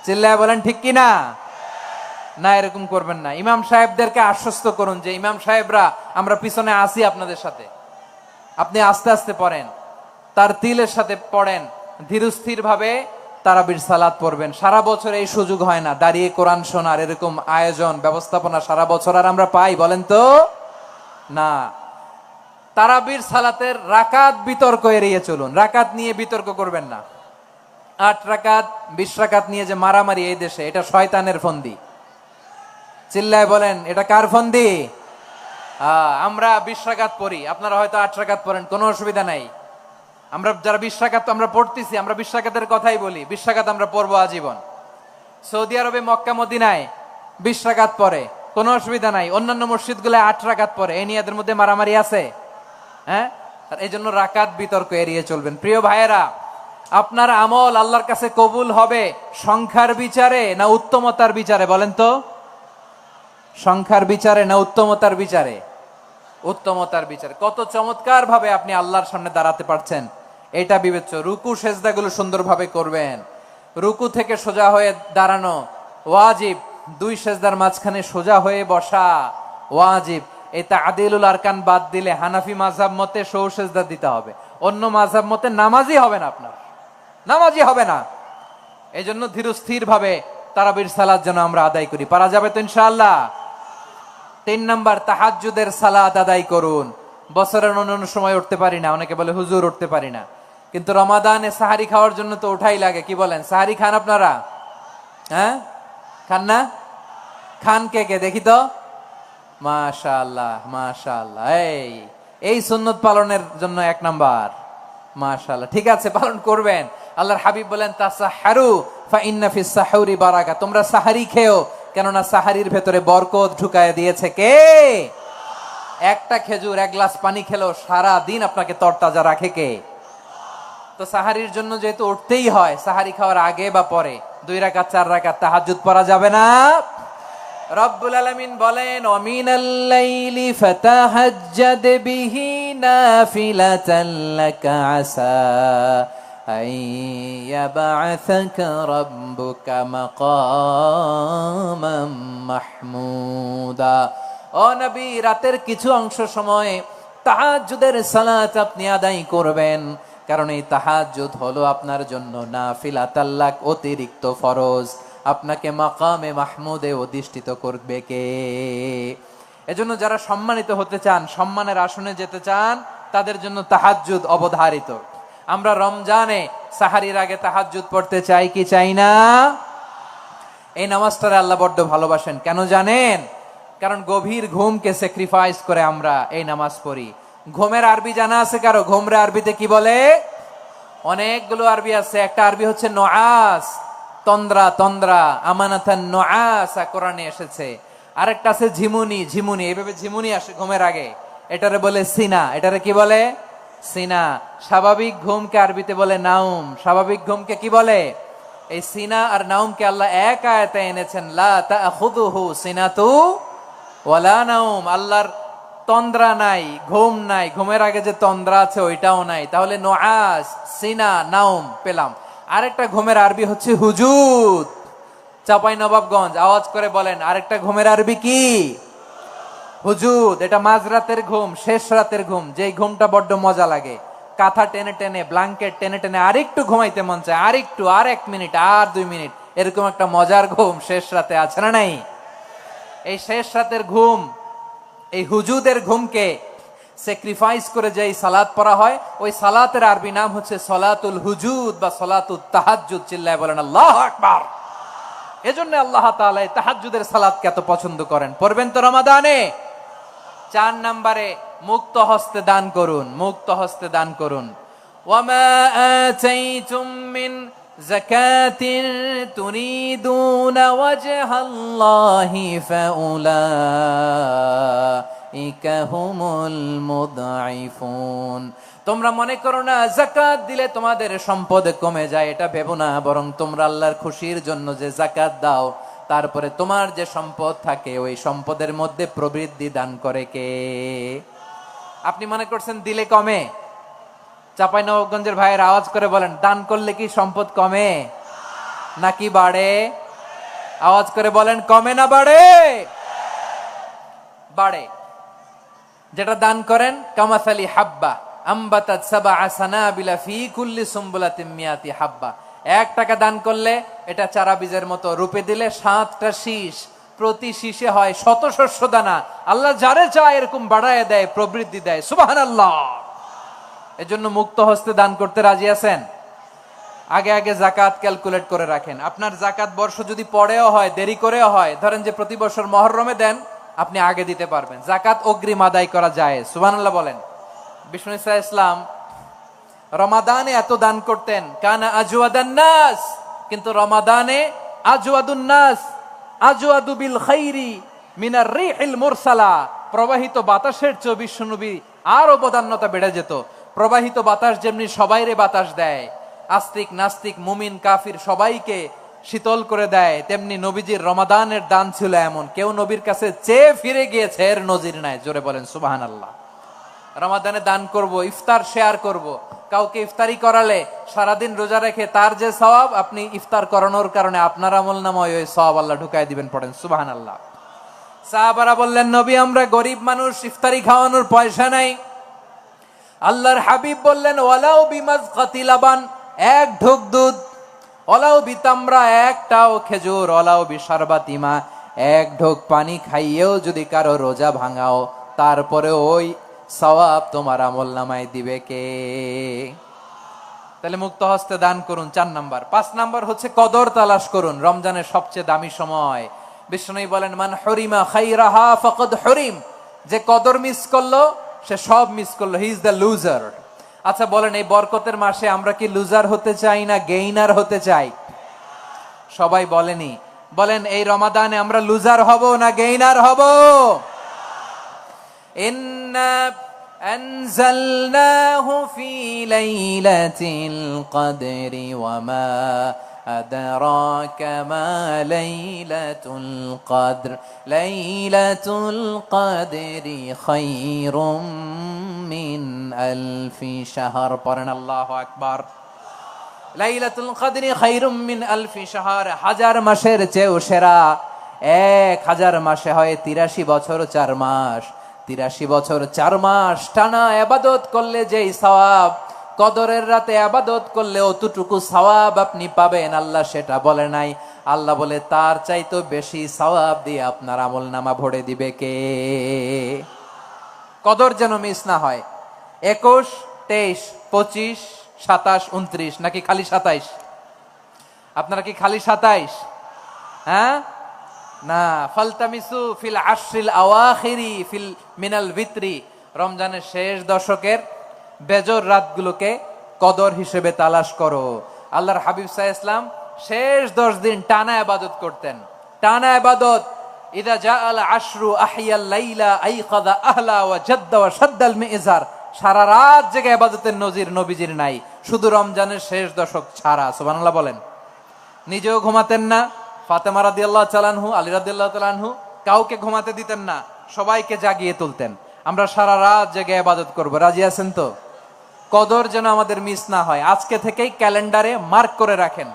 চিল্লায় বলেন ঠিক কি না? না, এরকম করবেন না। ইমাম সাহেবদেরকে আশ্বস্ত করুন যে ইমাম সাহেবরা আমরা পিছনে আসি আপনাদের সাথে, আপনি আস্তে আস্তে পড়েন, তার তিলের সাথে পড়েন, ধীরস্থির ভাবে তারাবির সালাত পড়বেন। সারা বছর এই সুযোগ হয় না, দাঁড়িয়ে কোরআন শোনার এরকম আয়োজন ব্যবস্থাপনা সারা বছর আর আমরা পাই বলেন তো? না। তারাবির সালাতের রাকাত বিতর্ক এড়িয়ে চলুন, রাকাত নিয়ে বিতর্ক করবেন না। 8 রাকাত 20 রাকাত নিয়ে যে মারামারি এই দেশে, এটা শয়তানের ফন্দি। চিল্লায় বলেন এটা কার ফন্দি? আমরা 20 রাকাত পড়ি, আপনারা হয়তো 8 রাকাত পড়েন, কোনো অসুবিধা নাই। আমরা যারা 20 রাকাত আমরা পড়তেছি, আমরা 20 রাকাতের কথাই বলি, 20 রাকাত আমরা পড়বো আজীবন। সৌদি আরবে মক্কা মদিনায় 20 রাকাত পড়ে, কোনো অসুবিধা নাই। অন্যান্য মসজিদগুলো 8 রাকাত পড়ে, এই নিয়ে এদের মধ্যে মারামারি আছে? হ্যাঁ, এই জন্য রাকাত বিতর্ক এড়িয়ে চলবেন। প্রিয় ভাইয়েরা, আপনার আমল আল্লাহর কাছে কবুল হবে সংখ্যার বিচারে না উত্তমতার বিচারে বলেন তো? সংখ্যার বিচারে না উত্তমতার বিচারে? উত্তমতার বিচারে। কত চমৎকার ভাবে আপনি আল্লাহর সামনে দাঁড়াতে পারছেন এটা বিবেচ্য। রুকু সেজদাগুলো সুন্দরভাবে করবেন, রুকু থেকে সোজা হয়ে দাঁড়ানো ওয়াজিব, 2 সেজদার মাঝখানে সোজা হয়ে বসা ওয়াজিব। এই তা'দীলুল আরকান বাদ দিলে হানাফি মাযহাব মতে সৌ সেজদা দিতে হবে, অন্য মাযহাব মতে নামাজই হবে না, আপনার নামাজই হবে না। এই জন্য ধীরস্থির ভাবে তারাবির সালাত যেন আমরা আদায় করি। পারা যাবে তো ইনশাআল্লাহ? 3 নাম্বার, তাহাজ্জুদের সালাত আদায় করুন। বছরের অন্যান্য সময় উঠতে পারি না, অনেকে বলে হুজুর উঠতে পারি না, কিন্তু রমাদানে সাহারি খাওয়ার জন্য তো ওঠাই লাগে। কি বলেন, সাহারি খান আপনারা? হ্যাঁ, খান না? খান কে কে দেখি তো? মাশাআল্লাহ মাশাআল্লাহ। এই সুন্নত পালনের জন্য 1 নাম্বার। মাশাআল্লাহ, ঠিক আছে, পালন করবেন। আল্লাহর হাবিব বলেন তাসাহহারু ফা ইন্না ফিস সাহুরি বারাকা, তোমরা সাহারি খেও, কেননা সাহারির ভেতরে বরকত ঢুকায় দিয়েছে কে? একটা খেজুর 1 গ্লাস পানি খেলো সারা দিন আপনাকে তরতাজা রাখে কে? তো সাহারির জন্য যেহেতু উঠতেই হয়, সাহারি খাওয়ার আগে বা পরে 2 রাকাত 4 রাকাত তাহাজ্জুদ পড়া যাবে না? রব্বুল আলামিন বলেন ওয়া মিনাল লাইলি ফাতাহাজ্জাদ বিহি নাফিলাতান লাকা আসা আইয়াবআসাকা রাব্বুকা মাকামাম মাহমুদা। ও নবী, রাতের কিছু অংশ সময় তাহাজ্জুদের সালাত আপনি আদায় করবেন, কারণ এই তাহাজ্জুদ হলো আপনার জন্য নাফিলাতাল লাক, অতিরিক্ত ফরজ। আপনাকে মাকামে মাহমুদে অধিষ্ঠিত করবে কে? এজন্য যারা সম্মানিত হতে চান, সম্মানের আসনে যেতে চান, তাদের জন্য তাহাজ্জুদ অবধারিত। আমরা রমজানে সাহারির আগে তাহাজ্জুদ পড়তে চাই কি চাই না? এই নামাজটারে আল্লাহ বড্ড ভালোবাসেন, কেন জানেন? কারণ গভীর ঘুমকে স্যাক্রিফাইস করে আমরা এই নামাজ পড়ি। ঘুমের আরবি জানা আছে কারো? ঘুমরে আরবিতে কি বলে? অনেকগুলো আরবি আছে। একটা আরবি হচ্ছে নুআস, তন্দ্রা, তন্দ্রা, আমানাতান নুআসা কোরআনে এসেছে। আরেকটা আছে ঝিমুনি, ঝিমুনি, এইভাবে ঝিমুনি আসে ঘুমের আগে, এটারে বলে সিনা। এটারে কি বলে? সিনা। স্বাভাবিক ঘুমকে আরবিতে বলে নাউম। স্বাভাবিক ঘুমকে কি বলে? এই সিনা আর নাউমকে আল্লাহ এক আয়াতে এনেছেন, লা তাখুযুহু সিনাতু ওয়ালা নাউম। আল্লাহর তন্দ্রা নাই, ঘুম নাই, ঘুমের আগে যে তন্দ্রা আছে ওইটাও নাই। তাহলে নুআস, সিনা, নাউম পেলাম। আরেকটা ঘুমের আরবি হচ্ছে হুজুদ। চাঁপাইনবাবগঞ্জ আওয়াজ করে বলেন, আরেকটা ঘুমের আরবি কি? হুজুদ। এটা মাঝরাতের ঘুম, শেষ রাতের ঘুম, যেই ঘুমটা বড্ড মজা লাগে। কাঁথা টেনে টেনে, ব্ল্যাঙ্কেট টেনে টেনে আরেকটু ঘুমাইতে মন চায়, আরেকটু, আর 1 মিনিট, আর 2 মিনিট, এরকম একটা মজার ঘুম শেষ রাতে আছে না নাই? এই শেষ রাতের ঘুম, এই হুজুদের ঘুমকে স্যাক্রিফাইস করে যেই সালাত পড়া হয়, ওই সালাতের আরবি নাম হচ্ছে সলাতুল হুজুদ বা সলাতুত তাহাজ্জুদ। চিল্লায় বলেন আল্লাহু আকবার। এজন্য আল্লাহ তাআলা এই তাহাজ্জুদের সালাতকে এত পছন্দ করেন। পড়বেন তো রমাদানে? 4 নম্বরে মুক্ত হস্তে দান করুন, মুক্ত হস্তে দান করুন। ওয়ামা আতাইতুম মিন যাকাতিন তুরিদুনা ওয়াজহাল্লাহি ফাউলাইকা হুমুল মুদঈফুন। তোমরা মনে করো না যাকাত দিলে তোমাদের সম্পদ কমে যায়, এটা ভেবো না, বরং তোমরা আল্লাহর খুশির জন্য যে যাকাত দাও, তারপরে তোমার যে সম্পদ থাকে ওই সম্পদের মধ্যে প্রবৃদ্ধি দান করে কে? আপনি মনে করছেন দিলে কমে? চাঁপাইনবাবগঞ্জের ভাইয়ের আওয়াজ করে বলেন, দান করলে কি সম্পদ কমে নাকি বাড়ে? আওয়াজ করে বলেন, কমে না বাড়ে? বাড়ে। যেটা দান করেন, কামাসালি হাব্বা আম্বাতাত সাবআ সানাবিলা ফি কুল্লি সুমবুলাতিন মিয়াতি হাব্বা। 1 টাকা দান করলে এটা চারা বীজের মতো, রূপে দিলে 7টা শীষ, প্রতি শীষে হয় 100 শস্য দানা। আল্লাহ যারে চায় এরকম বাড়ায় দেয়, প্রবৃদ্ধি দেয়। সুবহানাল্লাহ। এজন্য মুক্ত হস্তে দান করতে রাজি আছেন? আগে আগে জাকাত ক্যালকুলেট করে রাখেন। আপনার জাকাত বর্ষ যদি পরেও হয়, দেরি করেও হয়, ধরেন যে প্রতি বছর মুহররমে দেন, আপনি আগে দিতে পারবেন। জাকাত অগ্রিম আদায় করা যায়। সুবহানাল্লাহ বলেন। বিষ্ণু ইসা ইসলাম রমাদানে এত দান করতেন, কানা আজওয়াদান নাস, কিন্তু রমাদানে আজওয়াদুন নাস আজওয়াদু বিল খাইরি মিনার রিহিল মুরসালা। প্রবাহিত বাতাসের চেয়ে বিশ্বনবী আরো বদান্যতা বেড়ে যেত। প্রবাহিত বাতাস যেমনি সবাইরে বাতাস দেয়, আস্তিক নাস্তিক মুমিন কাফির সবাইকে শীতল করে দেয়, তেমনি নবীজির রমাদানের দান ছিল এমন, কেউ নবীর কাছে চেয়ে ফিরে গিয়েছে এর নজির নাই। জোরে বলেন সুবহানাল্লাহ। রমাদানে দান করব, ইফতার শেয়ার করব। কাউকে ইফতারি করালে সারাদিন রোজা রেখে তার যে সওয়াব, আপনি ইফতার করানোর কারণে আপনার আমলনামায় ওই সওয়াব আল্লাহ ঢুকায় দিবেন। পড়েন সুবহানাল্লাহ। সাহাবারা বললেন, নবী আমরা গরিব মানুষ, ইফতারি খাওয়ানোর পয়সা নাই। আল্লাহর হাবিব বললেন, ওয়ালাউ বিমাজকাতি লাবান, 1 ঢোক দুধ, ওয়ালাউ বিতামরা, 1টাও খেজুর, ওয়ালাউ বিশারবাতিমা, 1 ঢোক পানি খাইয়েও যদি কারো রোজা ভাঙাও, তারপরে ওই সওয়াব তোমার আমলনামায় দিবে কে? তাহলে মুক্ত হস্তে দান করুন, 4 নাম্বার। 5 নাম্বার হচ্ছে কদর তালাশ করুন। রমজানের সবচেয়ে দামি সময়। বিষ্ণু বলেন, মান হরিমা খাইরাহা ফাকাদ হরিম, যে কদর মিস করলো সে সব মিস করলো, হি ইজ দ্য লুজার। আচ্ছা বলেন, এই বরকতের মাসে আমরা কি লুজার হতে চাই না গেইনার হতে চাই? সবাই বলেনি, বলেন এই রমাদানে আমরা লুজার হব না গেইনার হব? ইন্না আনজালনাহু ফি লাইলাতিল কদরি ওয়া মা আদরাকা মা লাইলাতুল কদর লাইলাতুল কদরি খায়রুম মিন আলফি শাহর। পড়েন আল্লাহু আকবার। লাইলাতুল কদরি খায়রুম মিন আলফি শাহর, 1000 মাসের চেয়েও সেরা। 1000 মাসে হয় 83 বছর 4 মাস। 83 বছর 4 মাস টানা ইবাদত করলে যেই সওয়াব, কদরের রাতে ইবাদত করলে অতটুকু সওয়াব আপনি পাবেন, আল্লাহ সেটা বলে নাই। আল্লাহ বলে তার চাইতে বেশি সওয়াব দিয়ে আপনার আমলনামা ভরে দিবে কে? কদর যেন মিস না হয়। 21, 23, 25, 27, 29 নাকি খালি 27? আপনারা কি খালি 27? হ্যাঁ না, ফালতামিসু ফিল আশরিল আওয়াখিরি ফিল মিনাল ভিতরি, রমজানের শেষ দশকের বেজর রাতগুলোকে কদর হিসেবে তালাশ করো। আল্লাহর হাবিব সাল্লাল্লাহু আলাইহি ওয়াসাল্লাম শেষ 10 দিন টানা ইবাদত করতেন, টানা ইবাদত। ইদা জাআল আশরু আহিয়াল লাইলা আইকাযা আহলা ওয়া জাদ্দা ওয়া শাদ্দাল মিজার। সারা রাত জেগে ইবাদতের নজির নবীজির নাই, শুধু রমজানের শেষ দশক ছাড়া। সুবহানাল্লাহ বলেন। নিজেও ঘুমাতেন না। ফাতেমা রাদিয়াল্লাহু তাআলা আনহু, আলী রাদিয়াল্লাহু তাআলা আনহু কাউকে ঘুমাতে দিতেন না, সবাইকে জাগিয়ে তুলতেন। আমরা সারা রাত জেগে ইবাদত করব। রাজি আছেন তো? কদর যেন আমাদের মিস না হয়। আজকে থেকেই ক্যালেন্ডারে মার্ক করে রাখেন।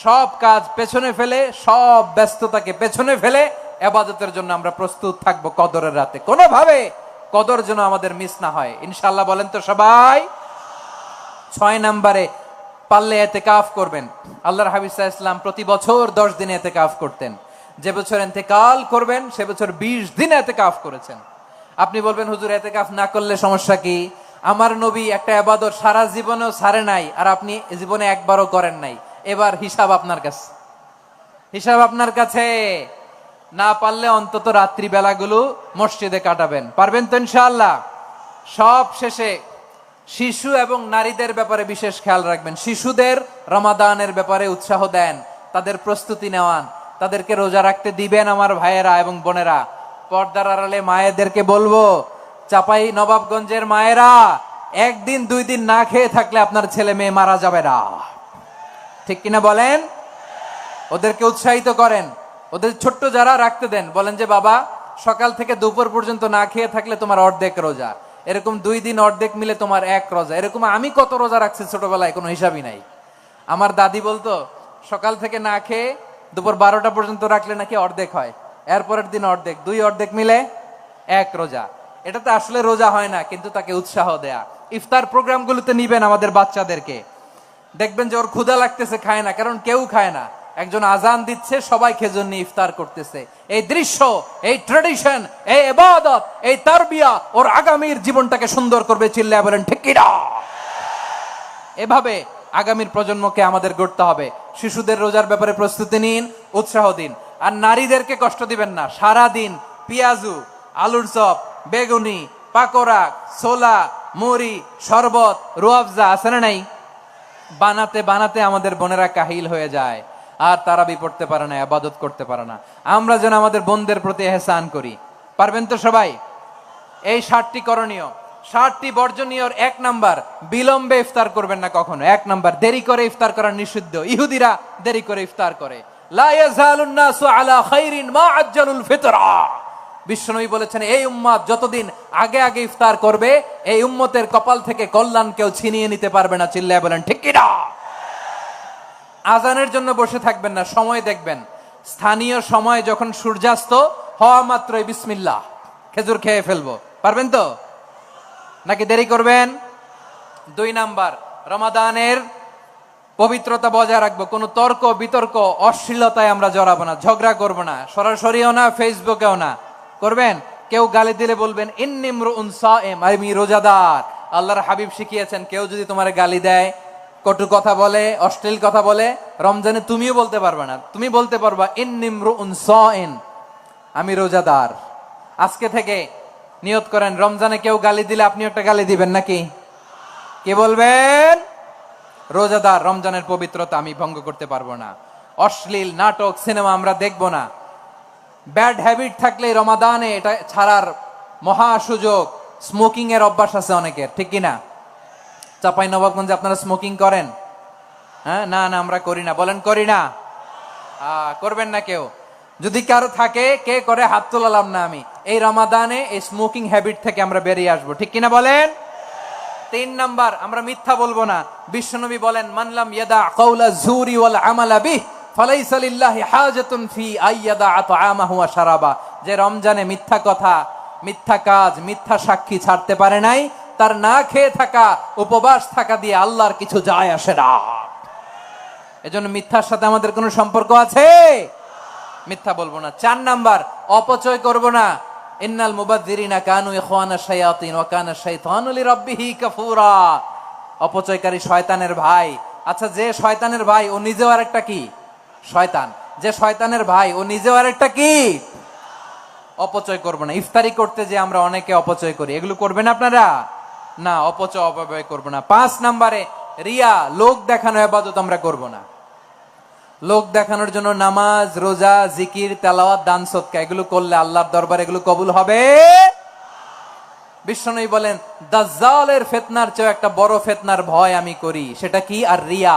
সব কাজ পেছনে ফেলে, সব ব্যস্ততাকে পেছনে ফেলে ইবাদতের জন্য আমরা প্রস্তুত থাকবো কদরের রাতে। কোনোভাবে কদর যেন আমাদের মিস না হয়, ইনশাআল্লাহ। বলেন তো সবাই। 6 নম্বরে পারলে ইতিকাফ করবেন। আল্লাহর হাবিব সাল্লাল্লাহু আলাইহি ওয়াসাল্লাম প্রতি বছর 10 দিন ইতিকাফ করতেন। যে বছর ইন্তেকাল করবেন সে বছর 20 দিন ইতিকাফ করেছেন। আপনি বলবেন, হুজুর ইতিকাফ না করলে সমস্যা কি? আমার নবী একটা ইবাদত সারা জীবনেও ছাড়ে নাই, আর আপনি জীবনে একবারও করেন নাই। এবার হিসাব আপনার কাছে, হিসাব আপনার কাছে। না পারলে অন্তত রাত্রি বেলাগুলো মসজিদে কাটাবেন। পারবেন তো ইনশাআল্লাহ? সব শেষে শিশু এবং নারীদের ব্যাপারে বিশেষ খেয়াল রাখবেন। শিশুদের রমাদানের ব্যাপারে উৎসাহ দেন, তাদের প্রস্তুতি নেওয়ান, তাদেরকে রোজা রাখতে দিবেন। আমার ভাইয়েরা এবং বোনেরা, পর্দার আড়ালে মায়েদেরকে বলবো, চাপাই নবাবগঞ্জের মায়েরা একদিন 2 দিন না খেয়ে থাকলে আপনার ছেলে মেয়ে মারা যাবে না, ঠিক কিনা বলেন? ওদেরকে উৎসাহিত করেন, ওদের ছোট্ট যারা রাখতে দেন, বলেন যে বাবা সকাল থেকে দুপুর পর্যন্ত না খেয়ে থাকলে তোমার অর্ধেক রোজা, এরকম 2 দিন অর্ধেক মিলে তোমার 1 রোজা। এরকম আমি কত রোজা রাখছি ছোটবেলায় কোনো হিসাবই নাই। আমার দাদি বলতো সকাল থেকে না খেয়ে দুপুর 12টা পর্যন্ত রাখলে নাকি অর্ধেক হয়, এরপরের দিন অর্ধেক, 2 অর্ধেক মিলে 1 রোজা। এটা তো আসলে রোজা হয় না, কিন্তু তাকে উৎসাহ দেয়া। ইফতার প্রোগ্রামগুলোতে নিবেন আমাদের বাচ্চাদেরকে, দেখবেন যে ওর ক্ষুধা লাগতেছে, খায় না, কারণ কেউ খায় না, একজন আজান দিচ্ছে, সবাই খেজুর নিয়ে ইফতার করতেছে। এই দৃশ্য, এই ট্রেডিশন, এই ইবাদত, এই তারবিয়া ওর আগামীর জীবনটাকে সুন্দর করবে। চিল্লায় বলেন ঠিক কিনা? এভাবে আগামীর প্রজন্মকে আমাদের গড়তে হবে। শিশুদের রোজার ব্যাপারে প্রস্তুতি নিন, উৎসাহ দিন। আর নারীদেরকে কষ্ট দিবেন না। সারা দিন পেঁয়াজু, আলুর চপ, বেগুনি, পাকোড়া, ছোলা, মুড়ি, শরবত, রুয়াবজা আছে না নাই, বানাতে বানাতে আমাদের বোনেরা কাহিল হয়ে যায়, আর তারাবি পড়তে পারে না, ইবাদত করতে পারে না। আমরা যেন আমাদের বোনদের প্রতি ইহসান করি। পারবেন তো সবাই? এই 7টি করণীয়, 7টি বর্জনীয়। 1 নাম্বার, বিলম্বে ইফতার করবেন না কখনো। 1 নাম্বার, দেরি করে ইফতার করা নিষিদ্ধ। ইহুদিরা দেরি করে ইফতার করে। লা ইয়াজালুন নাসু আলা খাইরিন মা আজ্জালুল ফিতরা। বিশ্বনবী বলেছেন এই উম্মত যতদিন আগে আগে ইফতার করবে, এই উম্মতের কপাল থেকে কল্যাণ কেউ ছিনিয়ে নিতে পারবে না। চিল্লায় বলেন ঠিক কিনা? আজানের জন্য বসে থাকবেন না, সময় দেখবেন। স্থানীয় সময় যখন সূর্যাস্ত হওয়া মাত্রই বিসমিল্লাহ, খেজুর খেয়ে ফেলবো। পারবেন তো নাকি দেরি করবেন? 2 নাম্বার, রমাদানের পবিত্রতা বজায় রাখবো। কোনো তর্ক বিতর্ক অশ্লীলতায় আমরা জড়াবো না, ঝগড়া করবো না, সরাসরিও না, ফেসবুকেও না। করবেন কেউ গালি দিলে বলবেন ইন্নিমরুন সায়েম, আমি রোজাদার। আল্লাহর হাবিব শিখিয়েছেন কেউ যদি তোমার গালি দেয়, কটু কথা বলে, অশ্লীল কথা বলে, রমজানে তুমিও বলতে পারবে না, তুমি বলতে পারবা ইন্নিমরুন সায়েম, আমি রোজাদার। আজকে থেকে নিয়ত করেন, রমজানে কেউ গালি দিলে আপনি একটা গালি দিবেন নাকি? কি বলবেন? রোজাদার, রমজানের পবিত্রতা আমি ভঙ্গ করতে পারবো না। অশ্লীল নাটক, সিনেমা আমরা দেখবো না। ব্যাড হ্যাবিট থাকলে রমাদানে এটা ছাড়ার মহা সুযোগ। স্মোকিং এর অভ্যাস আছে অনেকের, ঠিক কিনা? চাঁপাইনবাবগঞ্জে আপনারা স্মোকিং করেন? হ্যাঁ, না না আমরা করি না। বলেন করি না? করবেন না কেউ? যদি কারো থাকে, কে করে হাত তোলালাম না আমি। এই রমাদানে এই স্মোকিং হ্যাবিট থেকে আমরা বেরিয়ে আসবো, ঠিক কিনা বলেন? 3 নাম্বার, আমরা মিথ্যা বলবো না। বিশ্বনবী বলেন মানলাম ইয়াদা কাউলা যুরি ওয়াল আমালা বিহি ফালাইসা লিল্লাহি হাজাতুন ফি আইয়াদা আতআমাহু ওয়া শারাবা। যে রমজানে মিথ্যা কথা, মিথ্যা কাজ, মিথ্যা সাক্ষী ছাড়তে পারে নাই, তার না খেয়ে থাকা, উপবাস থাকা দিয়ে আল্লাহর কিছু যায় আসে না। এজন্য মিথ্যার সাথে আমাদের কোনো সম্পর্ক আছে? মিথ্যা বলবো না। 4 নাম্বার, অপচয় করব না। ইন্নাল মুবাযযিরিনা কানু ইখওয়ানা শায়াতিন ওয়া কানা শাইতানু লিরাব্বিহি কাফুরা। অপচয়কারী শয়তানের ভাই। আচ্ছা, যে শয়তানের ভাই ও নিজেও আরেকটা কি? শয়তান। যে শয়তানের ভাই ও নিজেও আরেকটা কি? অপচয় করব না। ইফতারি করতে যে আমরা অনেকে অপচয় করি, এগুলো করবেন আপনারা? না, অপচয় অপব্যয় করব না। 5 নাম্বারে, রিয়া, লোক দেখানো ইবাদত আমরা করব না। লোক দেখানোর জন্য নামাজ, রোজা, জিকির, তেলাওয়াত, দান সদকা এগুলো করলে আল্লাহর দরবারে এগুলো কবুল হবে? বিশ্বনবী বলেন দাজ্জালের ফিতনার চেয়ে একটা বড় ফিতনার ভয় আমি করি, সেটা কি? আর রিয়া,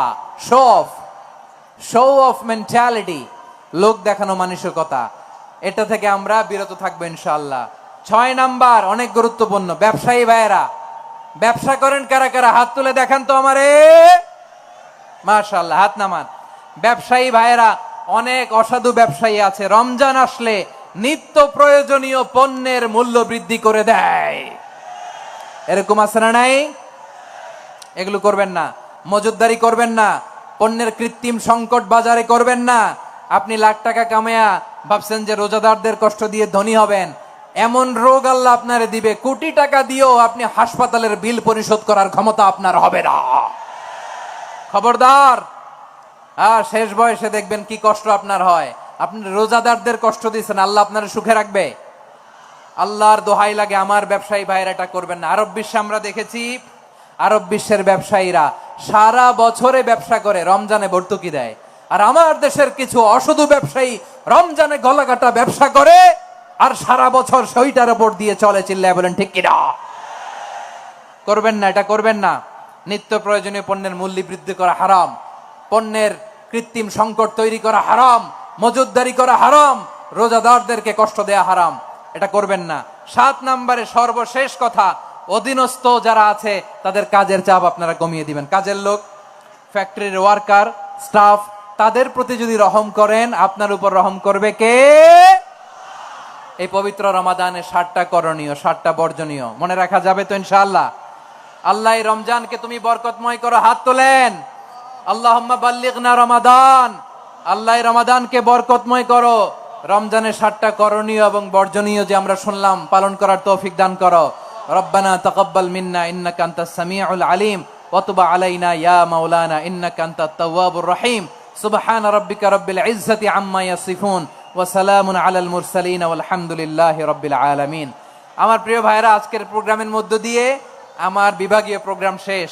শো অফ মেন্টালিটি, লোক দেখানো মানসিকতা। এটা থেকে আমরা বিরত থাকবো ইনশাআল্লাহ। 6 নাম্বার, অনেক গুরুত্বপূর্ণ। ব্যবসায়ী ভাইয়েরা, ব্যবসা করেন কারা কারা? হাত তুলে দেখান তো আমারে। মাশাআল্লাহ, হাত নামান। ব্যবসায়ী ভাইয়েরা, অনেক অসাধু ব্যবসায়ী আছে, রমজান আসলে নিত্য প্রয়োজনীয় পণ্যের মূল্য বৃদ্ধি করে দেয়। এরকম আছে না নাই? এগুলো করবেন না। মজুদদারি করবেন না। পণ্যের কৃত্রিম সংকট বাজারে করবেন না। আপনি লাখ টাকা কামায়া ভাবছেন যে রোজাদারদের কষ্ট দিয়ে ধনী হবেন। এমন রোগ আল্লাহ আপনারে দিবে, কোটি টাকা দিয়েও আপনি হাসপাতালের বিল পরিশোধ করার ক্ষমতা আপনার হবে না। খবরদার। শেষ বয়সে দেখবেন কি কষ্ট আপনার হয়। আপনি রোজাদারদের কষ্ট দিচ্ছেন, আল্লাহ আপনার সুখে রাখবে? আল্লাহর দোহাই লাগে, আমার ব্যবসায়ী ভাইয়েরা এটা করবেন না। আরব বিশ্বে আমরা দেখেছি, আরব বিশ্বের ব্যবসায়ীরা সারা বছরে ব্যবসা করে, রমজানে ভর্তুকি দেয়। আর আমার দেশের কিছু অসাধু ব্যবসায়ী রমজানে গলাকাটা ব্যবসা করে আর সারা বছর সেইটার উপর দিয়ে চলে। চিল্লায় বলেন ঠিক কিনা? করবেন না, এটা করবেন না। নিত্য প্রয়োজনীয় পণ্যের মূল্য বৃদ্ধি করা হারাম, পণ্যের কৃত্রিম সংকট তৈরি করা হারাম, মজুতদারি করা হারাম, রোজাদারদেরকে কষ্ট দেয়া হারাম, এটা করবেন না। 7 নম্বরে সর্বশেষ কথা, অধীনস্থ যারা আছে তাদের কাজের চাপ আপনারা কমিয়ে দিবেন। কাজের লোক, ফ্যাক্টরির ওয়ার্কার, স্টাফ, তাদের প্রতি যদি রহম করেন, আপনার উপর রহম করবে কে? এই পবিত্র রমাদানে 7টা করণীয়, 7টা বর্জনীয় মনে রাখা যাবে তো ইনশাআল্লাহ? আল্লাহ এই রমজানকে তুমি বরকতময় করো, হাত তোলেন। আল্লাহুম্মা বাল্লিগনা রমাদান, আল্লাহ এই রমাদানকে বরকতময় করো। রমজানের 7টা করণীয় এবং বর্জনীয় যে আমরা শুনলাম, পালন করার তৌফিক দান করো। রব্বানা তাকাব্বাল মিন্না ইন্নাকা আনতাস সামিউল আলিম ওয়া তুব আলাইনা ইয়া মাওলানা ইন্নাকা আনতাত তাওয়াবুর রহিম। সুবহানা রাব্বিকা রাব্বিল ইজ্জাতি আম্মা ইয়াসিফুন ওয়া সালামুন আলাল মুরসালিন ওয়ালহামদুলিল্লাহি রাব্বিল আলামিন। আমার প্রিয় ভাইরা, আজকের প্রোগ্রামের মধ্য দিয়ে আমার বিভাগীয় প্রোগ্রাম শেষ।